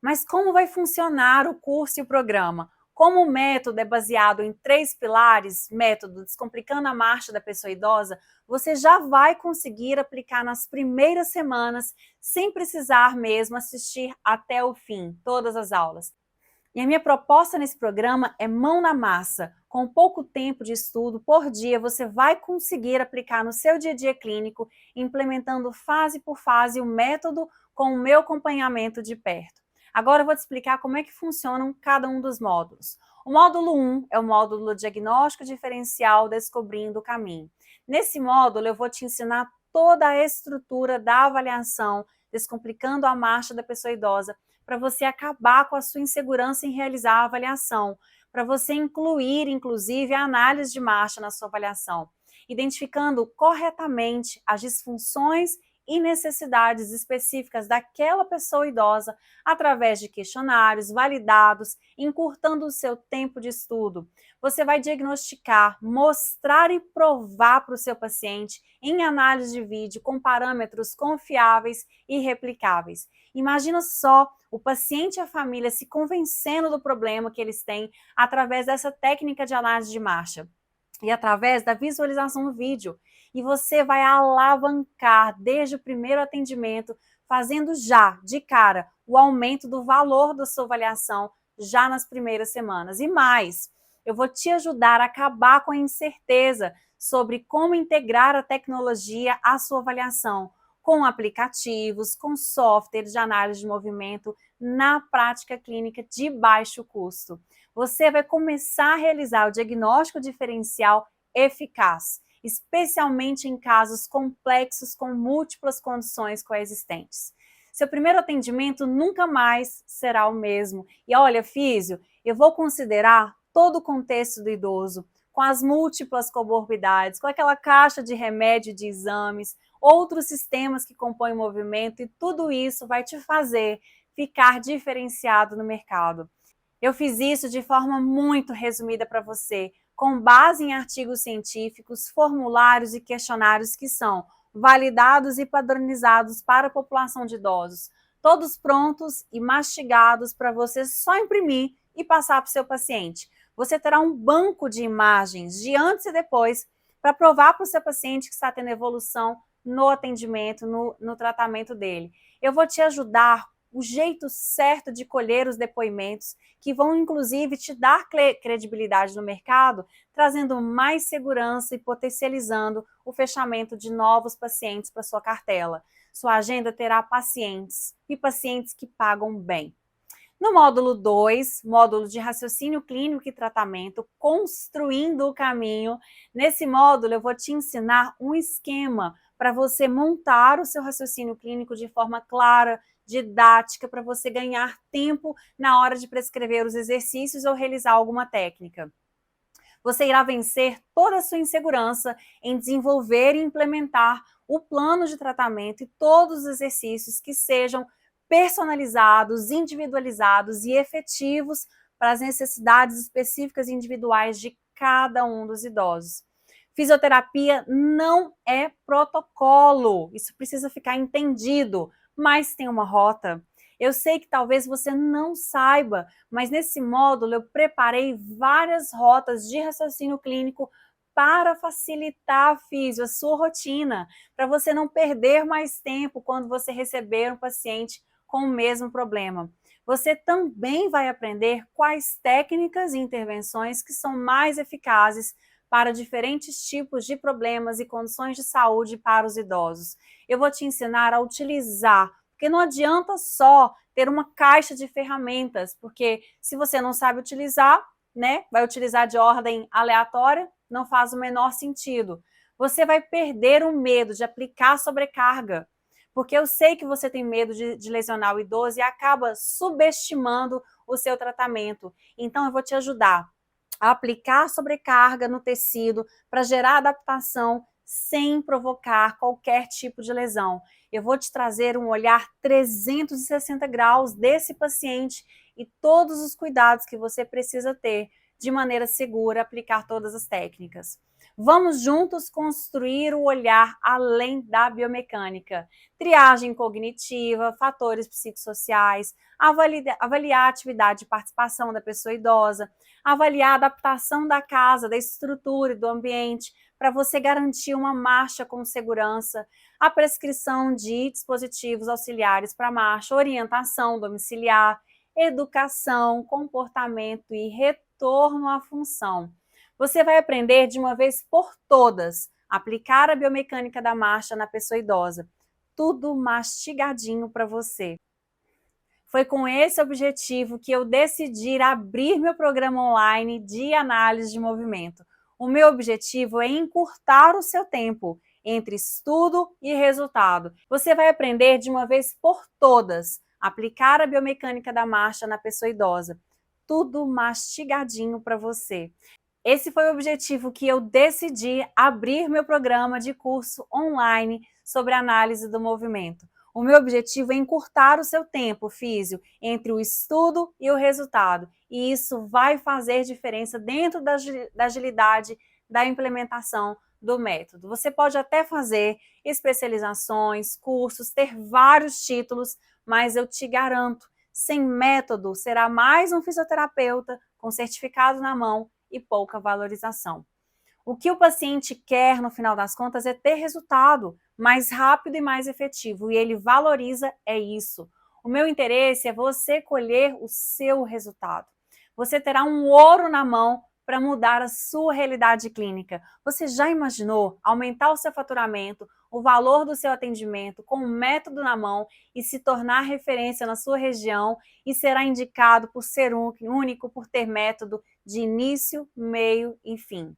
Mas como vai funcionar o curso e o programa? Como o método é baseado em 3 pilares, método Descomplicando a Marcha da Pessoa Idosa, você já vai conseguir aplicar nas primeiras semanas, sem precisar mesmo assistir até o fim, todas as aulas. E a minha proposta nesse programa é mão na massa. Com pouco tempo de estudo por dia, você vai conseguir aplicar no seu dia a dia clínico, implementando fase por fase o método com o meu acompanhamento de perto. Agora eu vou te explicar como é que funcionam cada um dos módulos. O módulo 1 é o módulo Diagnóstico Diferencial Descobrindo o Caminho. Nesse módulo eu vou te ensinar toda a estrutura da avaliação, descomplicando a marcha da pessoa idosa, para você acabar com a sua insegurança em realizar a avaliação, para você incluir, inclusive, a análise de marcha na sua avaliação, identificando corretamente as disfunções e necessidades específicas daquela pessoa idosa através de questionários validados, encurtando o seu tempo de estudo. Você vai diagnosticar, mostrar e provar para o seu paciente em análise de vídeo com parâmetros confiáveis e replicáveis. Imagina só o paciente e a família se convencendo do problema que eles têm através dessa técnica de análise de marcha e através da visualização no vídeo. E você vai alavancar desde o primeiro atendimento, fazendo já, de cara, o aumento do valor da sua avaliação já nas primeiras semanas. E mais, eu vou te ajudar a acabar com a incerteza sobre como integrar a tecnologia à sua avaliação, com aplicativos, com softwares de análise de movimento na prática clínica de baixo custo. Você vai começar a realizar o diagnóstico diferencial eficaz, especialmente em casos complexos com múltiplas condições coexistentes. Seu primeiro atendimento nunca mais será o mesmo. E olha, físio, eu vou considerar todo o contexto do idoso, com as múltiplas comorbidades, com aquela caixa de remédio de exames, outros sistemas que compõem o movimento, e tudo isso vai te fazer ficar diferenciado no mercado. Eu fiz isso de forma muito resumida para você, com base em artigos científicos, formulários e questionários que são validados e padronizados para a população de idosos, todos prontos e mastigados para você só imprimir e passar para o seu paciente. Você terá um banco de imagens de antes e depois para provar para o seu paciente que está tendo evolução no atendimento, no tratamento dele. Eu vou te ajudar o jeito certo de colher os depoimentos, que vão inclusive te dar credibilidade no mercado, trazendo mais segurança e potencializando o fechamento de novos pacientes para sua cartela. Sua agenda terá pacientes e pacientes que pagam bem. No módulo 2, módulo de raciocínio clínico e tratamento, construindo o caminho, nesse módulo eu vou te ensinar um esquema para você montar o seu raciocínio clínico de forma clara, didática, para você ganhar tempo na hora de prescrever os exercícios ou realizar alguma técnica. Você irá vencer toda a sua insegurança em desenvolver e implementar o plano de tratamento e todos os exercícios que sejam personalizados, individualizados e efetivos para as necessidades específicas e individuais de cada um dos idosos. Fisioterapia não é protocolo, isso precisa ficar entendido, mas tem uma rota. Eu sei que talvez você não saiba, mas nesse módulo eu preparei várias rotas de raciocínio clínico para facilitar, a sua rotina, para você não perder mais tempo quando você receber um paciente com o mesmo problema. Você também vai aprender quais técnicas e intervenções que são mais eficazes para diferentes tipos de problemas e condições de saúde para os idosos. Eu vou te ensinar a utilizar, porque não adianta só ter uma caixa de ferramentas, porque se você não sabe utilizar, né, vai utilizar de ordem aleatória, não faz o menor sentido. Você vai perder o medo de aplicar sobrecarga, porque eu sei que você tem medo de lesionar o idoso e acaba subestimando o seu tratamento. Então, eu vou te ajudar a aplicar sobrecarga no tecido para gerar adaptação sem provocar qualquer tipo de lesão. Eu vou te trazer um olhar 360 graus desse paciente e todos os cuidados que você precisa ter de maneira segura, aplicar todas as técnicas. Vamos juntos construir o olhar além da biomecânica. Triagem cognitiva, fatores psicossociais, avaliar a atividade de participação da pessoa idosa, avaliar a adaptação da casa, da estrutura e do ambiente, para você garantir uma marcha com segurança, a prescrição de dispositivos auxiliares para marcha, orientação domiciliar, educação, comportamento e retorno à função. Você vai aprender de uma vez por todas aplicar a biomecânica da marcha na pessoa idosa. Tudo mastigadinho para você. Foi com esse objetivo que eu decidi abrir meu programa online de análise de movimento. O meu objetivo é encurtar o seu tempo entre estudo e resultado. Você vai aprender de uma vez por todas aplicar a biomecânica da marcha na pessoa idosa. Tudo mastigadinho para você. Esse foi o objetivo que eu decidi abrir meu programa de curso online sobre a análise do movimento. O meu objetivo é encurtar o seu tempo, físio, entre o estudo e o resultado. E isso vai fazer diferença dentro da agilidade da implementação do método. Você pode até fazer especializações, cursos, ter vários títulos, mas eu te garanto, sem método, será mais um fisioterapeuta com certificado na mão e pouca valorização. O que o paciente quer, no final das contas, é ter resultado mais rápido e mais efetivo, e ele valoriza isso. O meu interesse é você colher o seu resultado. Você terá um ouro na mão para mudar a sua realidade clínica. Você já imaginou aumentar o seu faturamento, o valor do seu atendimento com um método na mão e se tornar referência na sua região e será indicado por ser único, por ter método de início, meio e fim?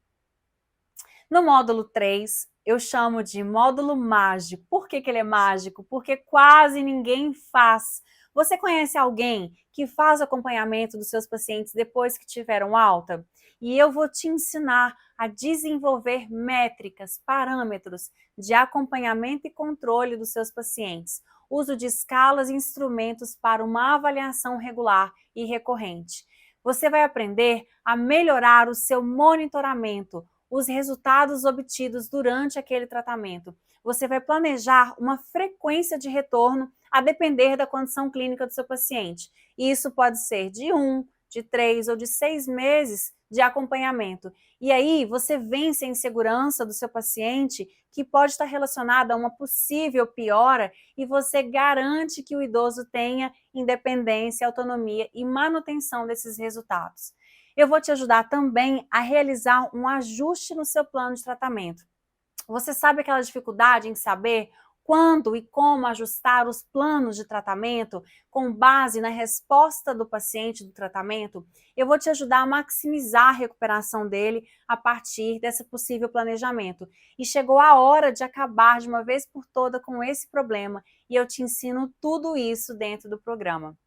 No módulo 3, eu chamo de módulo mágico. Por que ele é mágico? Porque quase ninguém faz. Você conhece alguém que faz acompanhamento dos seus pacientes depois que tiveram alta? E eu vou te ensinar a desenvolver métricas, parâmetros de acompanhamento e controle dos seus pacientes. Uso de escalas e instrumentos para uma avaliação regular e recorrente. Você vai aprender a melhorar o seu monitoramento, os resultados obtidos durante aquele tratamento. Você vai planejar uma frequência de retorno a depender da condição clínica do seu paciente. E isso pode ser de 1, de 3 ou de 6 meses de acompanhamento. E aí você vence a insegurança do seu paciente, que pode estar relacionada a uma possível piora, e você garante que o idoso tenha independência, autonomia e manutenção desses resultados. Eu vou te ajudar também a realizar um ajuste no seu plano de tratamento. Você sabe aquela dificuldade em saber quando e como ajustar os planos de tratamento com base na resposta do paciente do tratamento? Eu vou te ajudar a maximizar a recuperação dele a partir desse possível planejamento. E chegou a hora de acabar de uma vez por todas com esse problema, e eu te ensino tudo isso dentro do programa.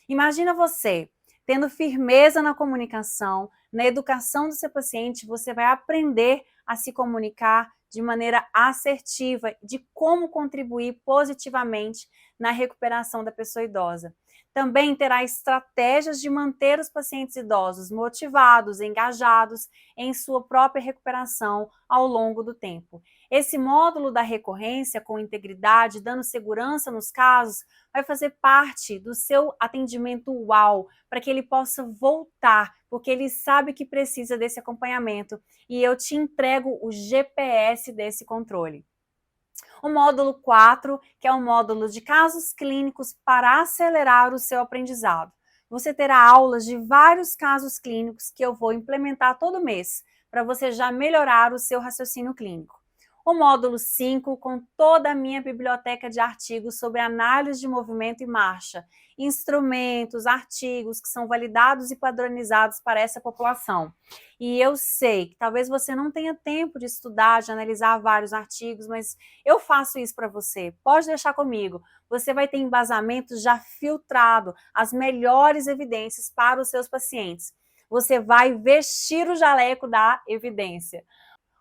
Imagina você tendo firmeza na comunicação, na educação do seu paciente, você vai aprender a se comunicar de maneira assertiva, de como contribuir positivamente na recuperação da pessoa idosa. Também terá estratégias de manter os pacientes idosos motivados, engajados em sua própria recuperação ao longo do tempo. Esse módulo da recorrência com integridade, dando segurança nos casos, vai fazer parte do seu atendimento UAU, para que ele possa voltar, porque ele sabe que precisa desse acompanhamento, e eu te entrego o GPS desse controle. O módulo 4, que é o módulo de casos clínicos para acelerar o seu aprendizado. Você terá aulas de vários casos clínicos que eu vou implementar todo mês, para você já melhorar o seu raciocínio clínico. O módulo 5, com toda a minha biblioteca de artigos sobre análise de movimento e marcha, instrumentos, artigos que são validados e padronizados para essa população. E eu sei que talvez você não tenha tempo de estudar, de analisar vários artigos, mas eu faço isso para você. Pode deixar comigo. Você vai ter embasamento já filtrado, as melhores evidências para os seus pacientes. Você vai vestir o jaleco da evidência.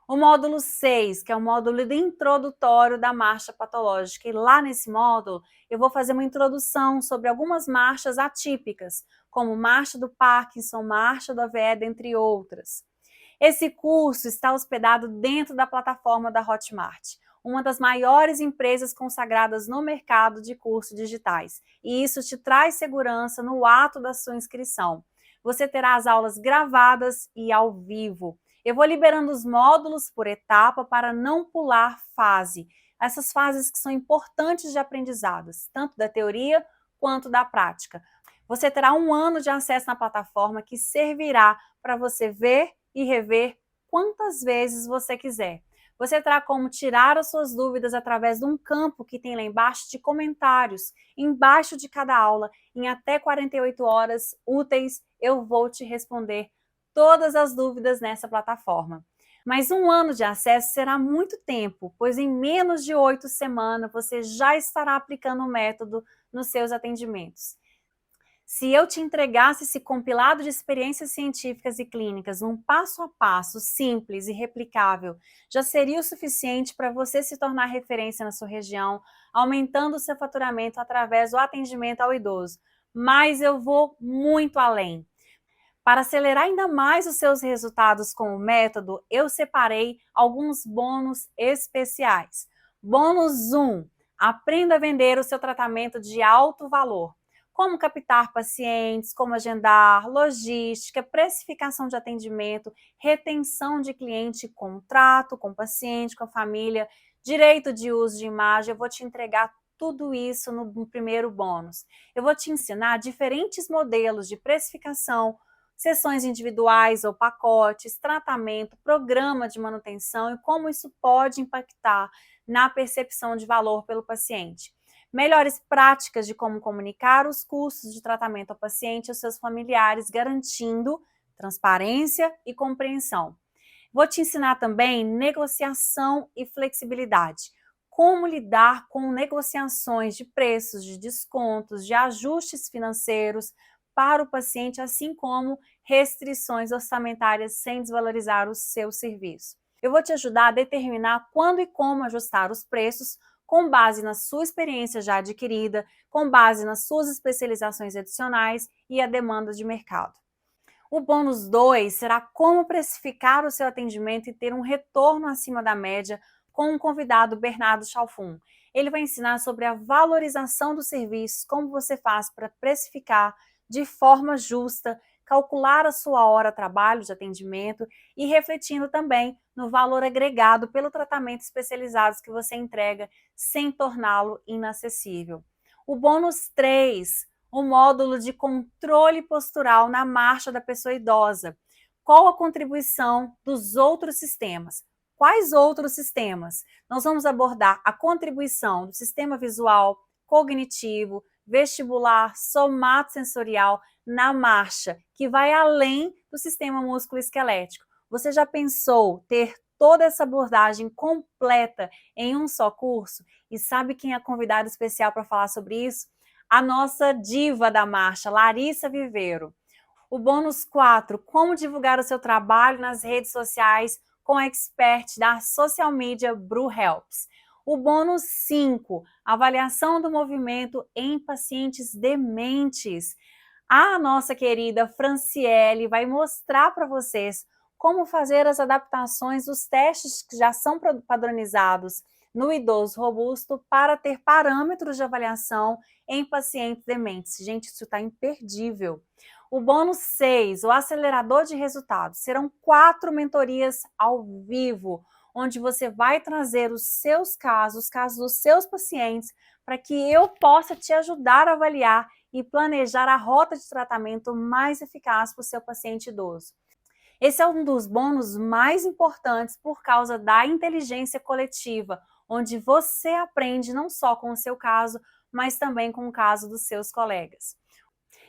O módulo 6, que é o módulo introdutório da marcha patológica, e lá nesse módulo eu vou fazer uma introdução sobre algumas marchas atípicas, como marcha do Parkinson, marcha do AVE, dentre outras. Esse curso está hospedado dentro da plataforma da Hotmart, uma das maiores empresas consagradas no mercado de cursos digitais, e isso te traz segurança no ato da sua inscrição. Você terá as aulas gravadas e ao vivo. Eu vou liberando os módulos por etapa para não pular fase. Essas fases que são importantes de aprendizados, tanto da teoria quanto da prática. Você terá 1 ano de acesso na plataforma que servirá para você ver e rever quantas vezes você quiser. Você terá como tirar as suas dúvidas através de um campo que tem lá embaixo de comentários. Embaixo de cada aula, em até 48 horas úteis, eu vou te responder todas as dúvidas nessa plataforma. Mas 1 ano de acesso será muito tempo, pois em menos de 8 semanas você já estará aplicando o método nos seus atendimentos. Se eu te entregasse esse compilado de experiências científicas e clínicas num passo a passo simples e replicável, já seria o suficiente para você se tornar referência na sua região, aumentando o seu faturamento através do atendimento ao idoso. Mas eu vou muito além. Para acelerar ainda mais os seus resultados com o método, eu separei alguns bônus especiais. Bônus 1. Aprenda a vender o seu tratamento de alto valor. Como captar pacientes, como agendar, logística, precificação de atendimento, retenção de cliente, contrato com o paciente, com a família, direito de uso de imagem. Eu vou te entregar tudo isso no primeiro bônus. Eu vou te ensinar diferentes modelos de precificação, sessões individuais ou pacotes, tratamento, programa de manutenção e como isso pode impactar na percepção de valor pelo paciente. Melhores práticas de como comunicar os custos de tratamento ao paciente e aos seus familiares, garantindo transparência e compreensão. Vou te ensinar também negociação e flexibilidade. Como lidar com negociações de preços, de descontos, de ajustes financeiros para o paciente, assim como restrições orçamentárias sem desvalorizar o seu serviço. Eu vou te ajudar a determinar quando e como ajustar os preços com base na sua experiência já adquirida, com base nas suas especializações adicionais e a demanda de mercado. O bônus 2 será como precificar o seu atendimento e ter um retorno acima da média com o convidado Bernardo Chalfun. Ele vai ensinar sobre a valorização dos serviços, como você faz para precificar de forma justa, calcular a sua hora de trabalho de atendimento e refletindo também no valor agregado pelo tratamento especializado que você entrega sem torná-lo inacessível. O bônus 3, o módulo de controle postural na marcha da pessoa idosa. Qual a contribuição dos outros sistemas? Quais outros sistemas? Nós vamos abordar a contribuição do sistema visual, cognitivo, vestibular, somatosensorial na marcha, que vai além do sistema músculo-esquelético. Você já pensou ter toda essa abordagem completa em um só curso? E sabe quem é a convidada especial para falar sobre isso? A nossa diva da marcha, Larissa Viveiro. O bônus 4, como divulgar o seu trabalho nas redes sociais com a expert da social media Bru Helps. O bônus 5, avaliação do movimento em pacientes dementes. A nossa querida Franciele vai mostrar para vocês como fazer as adaptações dos testes que já são padronizados no idoso robusto para ter parâmetros de avaliação em pacientes dementes. Gente, isso está imperdível. O bônus 6, o acelerador de resultados. Serão 4 mentorias ao vivo, onde você vai trazer os seus casos, os casos dos seus pacientes, para que eu possa te ajudar a avaliar e planejar a rota de tratamento mais eficaz para o seu paciente idoso. Esse é um dos bônus mais importantes por causa da inteligência coletiva, onde você aprende não só com o seu caso, mas também com o caso dos seus colegas.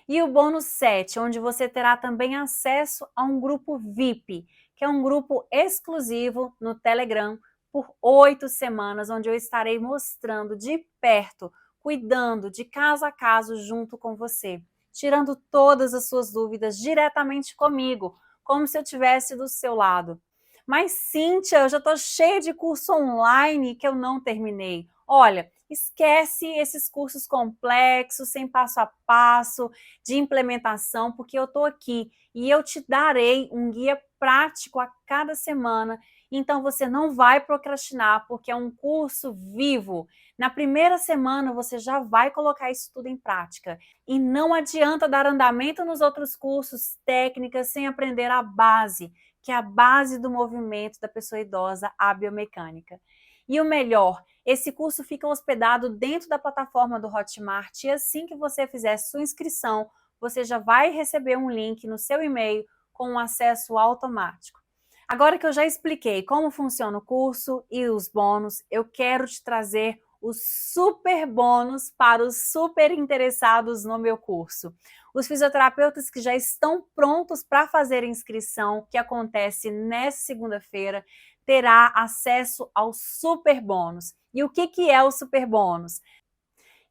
E o bônus 7, onde você terá também acesso a um grupo VIP, que é um grupo exclusivo no Telegram por 8 semanas, onde eu estarei mostrando de perto, cuidando de caso a caso junto com você, tirando todas as suas dúvidas diretamente comigo, como se eu estivesse do seu lado. Mas, Cíntia, eu já estou cheia de curso online que eu não terminei. Olha, esquece esses cursos complexos, sem passo a passo, de implementação, porque eu estou aqui e eu te darei um guia prático a cada semana. Então, você não vai procrastinar, porque é um curso vivo. Na primeira semana, você já vai colocar isso tudo em prática. E não adianta dar andamento nos outros cursos, técnicas, sem aprender a base, que é a base do movimento da pessoa idosa, a biomecânica. E o melhor, esse curso fica hospedado dentro da plataforma do Hotmart e assim que você fizer sua inscrição, você já vai receber um link no seu e-mail com um acesso automático. Agora que eu já expliquei como funciona o curso e os bônus, eu quero te trazer os super bônus para os super interessados no meu curso. Os fisioterapeutas que já estão prontos para fazer a inscrição, que acontece nesta segunda-feira, terá acesso ao super bônus. E o que é o super bônus?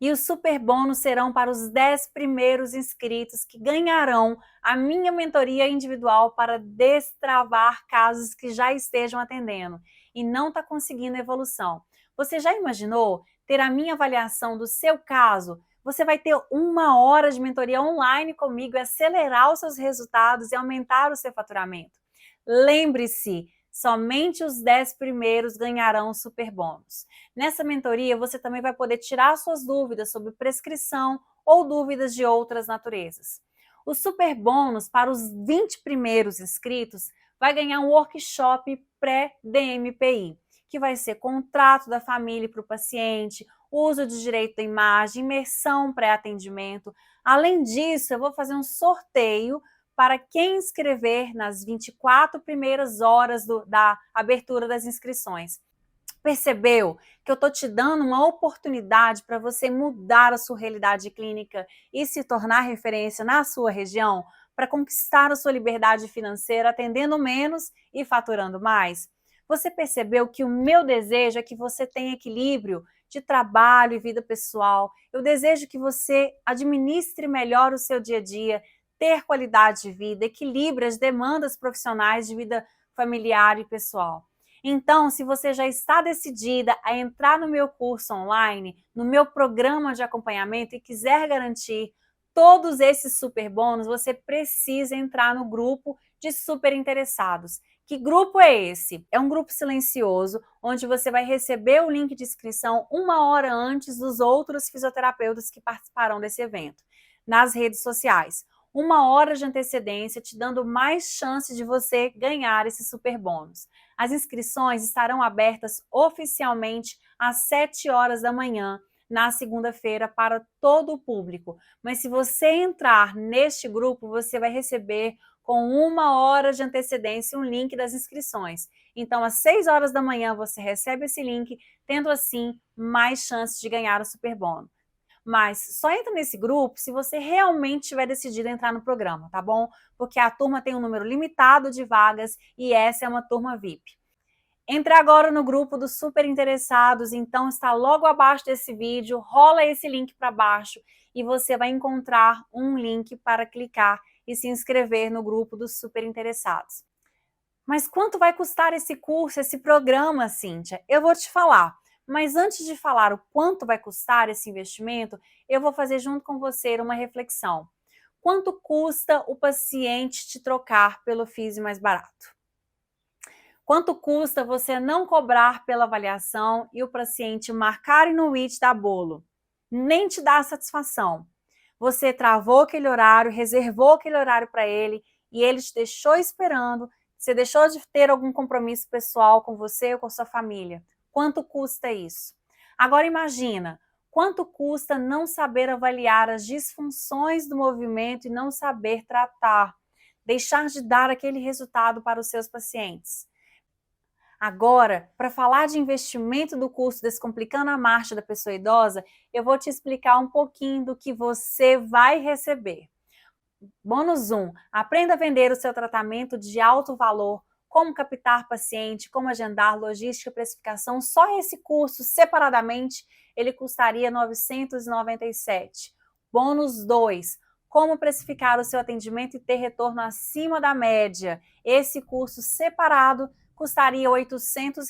E os super bônus serão para os 10 primeiros inscritos que ganharão a minha mentoria individual para destravar casos que já estejam atendendo e não está conseguindo evolução. Você já imaginou ter a minha avaliação do seu caso? Você vai ter 1 hora de mentoria online comigo e acelerar os seus resultados e aumentar o seu faturamento. Lembre-se, somente os 10 primeiros ganharão o super bônus. Nessa mentoria, você também vai poder tirar suas dúvidas sobre prescrição ou dúvidas de outras naturezas. O super bônus para os 20 primeiros inscritos vai ganhar um workshop pré-DMPI, que vai ser contrato da família para o paciente, uso de direito da imagem, imersão pré-atendimento. Além disso, eu vou fazer um sorteio para quem inscrever nas 24 primeiras horas da abertura das inscrições. Percebeu que eu estou te dando uma oportunidade para você mudar a sua realidade clínica e se tornar referência na sua região para conquistar a sua liberdade financeira atendendo menos e faturando mais? Você percebeu que o meu desejo é que você tenha equilíbrio de trabalho e vida pessoal? Eu desejo que você administre melhor o seu dia a dia, ter qualidade de vida, equilibre as demandas profissionais de vida familiar e pessoal. Então, se você já está decidida a entrar no meu curso online, no meu programa de acompanhamento e quiser garantir todos esses super bônus, você precisa entrar no grupo de super interessados. Que grupo é esse? É um grupo silencioso, onde você vai receber o link de inscrição 1 hora antes dos outros fisioterapeutas que participarão desse evento, nas redes sociais. 1 hora de antecedência, te dando mais chance de você ganhar esse super bônus. As inscrições estarão abertas oficialmente às 7 horas da manhã, na segunda-feira, para todo o público. Mas se você entrar neste grupo, você vai receber com 1 hora de antecedência um link das inscrições. Então, às 6 horas da manhã, você recebe esse link, tendo assim mais chances de ganhar o super bônus. Mas só entra nesse grupo se você realmente tiver decidido entrar no programa, tá bom? Porque a turma tem um número limitado de vagas e essa é uma turma VIP. Entre agora no grupo dos super interessados, então está logo abaixo desse vídeo, rola esse link para baixo e você vai encontrar um link para clicar e se inscrever no grupo dos super interessados. Mas quanto vai custar esse curso, esse programa, Cíntia? Eu vou te falar. Mas antes de falar o quanto vai custar esse investimento, eu vou fazer junto com você uma reflexão. Quanto custa o paciente te trocar pelo Fisi mais barato? Quanto custa você não cobrar pela avaliação e o paciente marcar no IT dar bolo? Nem te dá satisfação. Você travou aquele horário, reservou aquele horário para ele e ele te deixou esperando. Você deixou de ter algum compromisso pessoal com você ou com sua família. Quanto custa isso? Agora imagina, quanto custa não saber avaliar as disfunções do movimento e não saber tratar, deixar de dar aquele resultado para os seus pacientes. Agora, para falar de investimento do curso Descomplicando a Marcha da Pessoa Idosa, eu vou te explicar um pouquinho do que você vai receber. Bônus 1, aprenda a vender o seu tratamento de alto valor, como captar paciente, como agendar, logística, precificação. Só esse curso, separadamente, ele custaria R$ 997. Bônus 2, como precificar o seu atendimento e ter retorno acima da média. Esse curso separado custaria R$ 800.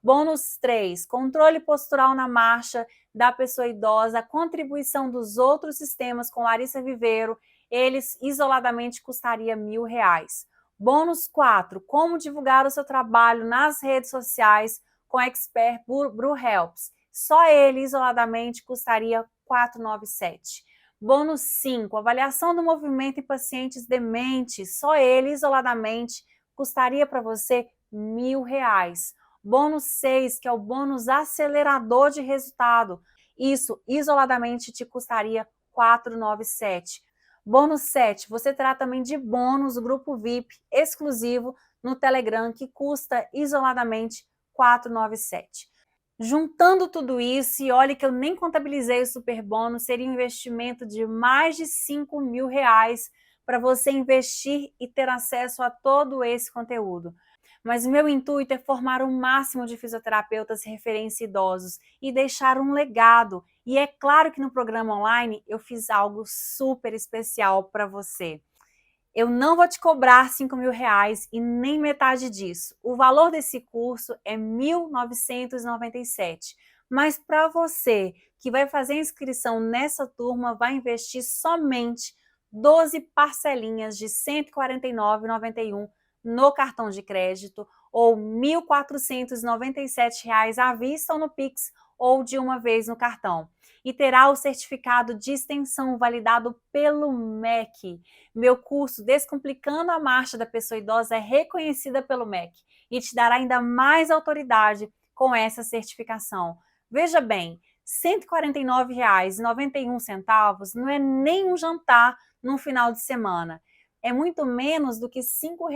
Bônus 3, controle postural na marcha da pessoa idosa, contribuição dos outros sistemas com Larissa Viveiro, eles isoladamente custaria R$ 1.000. Bônus 4, como divulgar o seu trabalho nas redes sociais com Expert BruHelps. Só ele isoladamente custaria R$ 497. Bônus 5, avaliação do movimento em pacientes dementes. Só ele isoladamente custaria para você R$ 1.000. Bônus 6, que é o bônus acelerador de resultado. Isso isoladamente te custaria R$ 497. Bônus 7, você terá também de bônus o grupo VIP exclusivo no Telegram, que custa isoladamente R$ 497. Juntando tudo isso, e olha que eu nem contabilizei o super bônus, seria um investimento de mais de R$ 5.000 para você investir e ter acesso a todo esse conteúdo. Mas o meu intuito é formar o máximo de fisioterapeutas referência idosos e deixar um legado. E é claro que no programa online eu fiz algo super especial para você. Eu não vou te cobrar R$ 5.000 e nem metade disso. O valor desse curso é R$ 1.997. Mas para você que vai fazer a inscrição nessa turma, vai investir somente 12 parcelinhas de R$ 149,91 no cartão de crédito ou R$ 1.497 à vista ou no Pix ou de uma vez no cartão. E terá o certificado de extensão validado pelo MEC. Meu curso Descomplicando a Marcha da Pessoa Idosa é reconhecida pelo MEC e te dará ainda mais autoridade com essa certificação. Veja bem, R$ 149,91 não é nem um jantar num final de semana. É muito menos do que R$ 5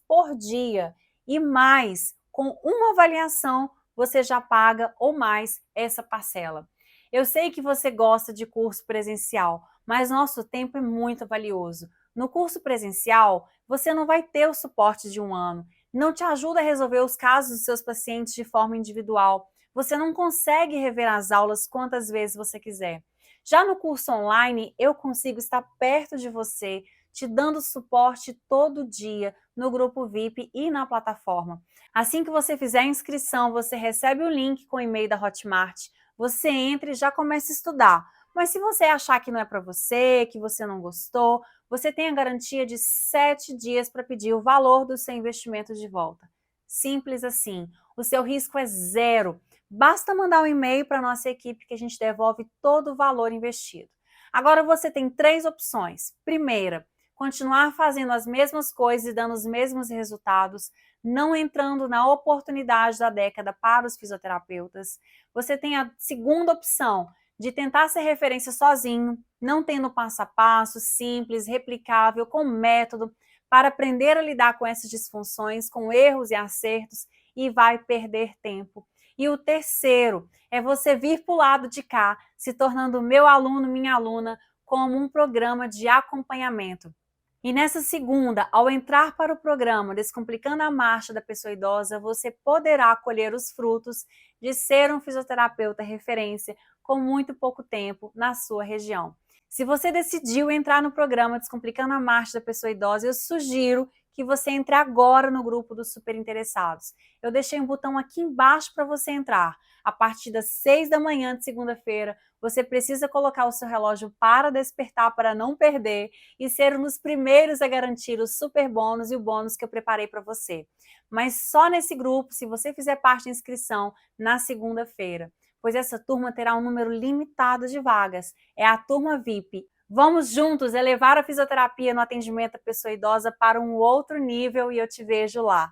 por dia. E mais, com uma avaliação, você já paga ou mais essa parcela. Eu sei que você gosta de curso presencial, mas nosso tempo é muito valioso. No curso presencial, você não vai ter o suporte de um ano, não te ajuda a resolver os casos dos seus pacientes de forma individual. Você não consegue rever as aulas quantas vezes você quiser. Já no curso online, eu consigo estar perto de você, te dando suporte todo dia no grupo VIP e na plataforma. Assim que você fizer a inscrição, você recebe o link com o e-mail da Hotmart. Você entra e já começa a estudar. Mas se você achar que não é para você, que você não gostou, você tem a garantia de 7 dias para pedir o valor do seu investimento de volta. Simples assim. O seu risco é zero. Basta mandar um e-mail para a nossa equipe que a gente devolve todo o valor investido. Agora você tem 3 opções. Primeira, continuar fazendo as mesmas coisas e dando os mesmos resultados, não entrando na oportunidade da década para os fisioterapeutas. Você tem a segunda opção, de tentar ser referência sozinho, não tendo passo a passo, simples, replicável, com método, para aprender a lidar com essas disfunções, com erros e acertos, e vai perder tempo. E o terceiro é você vir para o lado de cá, se tornando meu aluno, minha aluna, como um programa de acompanhamento. E nessa segunda, ao entrar para o programa Descomplicando a Marcha da Pessoa Idosa, você poderá colher os frutos de ser um fisioterapeuta referência com muito pouco tempo na sua região. Se você decidiu entrar no programa Descomplicando a Marcha da Pessoa Idosa, eu sugiro que você entre agora no grupo dos super interessados. Eu deixei um botão aqui embaixo para você entrar. A partir das 6 da manhã de segunda-feira, você precisa colocar o seu relógio para despertar, para não perder, e ser um dos primeiros a garantir o super bônus e o bônus que eu preparei para você. Mas só nesse grupo, se você fizer parte da inscrição na segunda-feira, pois essa turma terá um número limitado de vagas. É a turma VIP. Vamos juntos elevar a fisioterapia no atendimento à pessoa idosa para um outro nível e eu te vejo lá.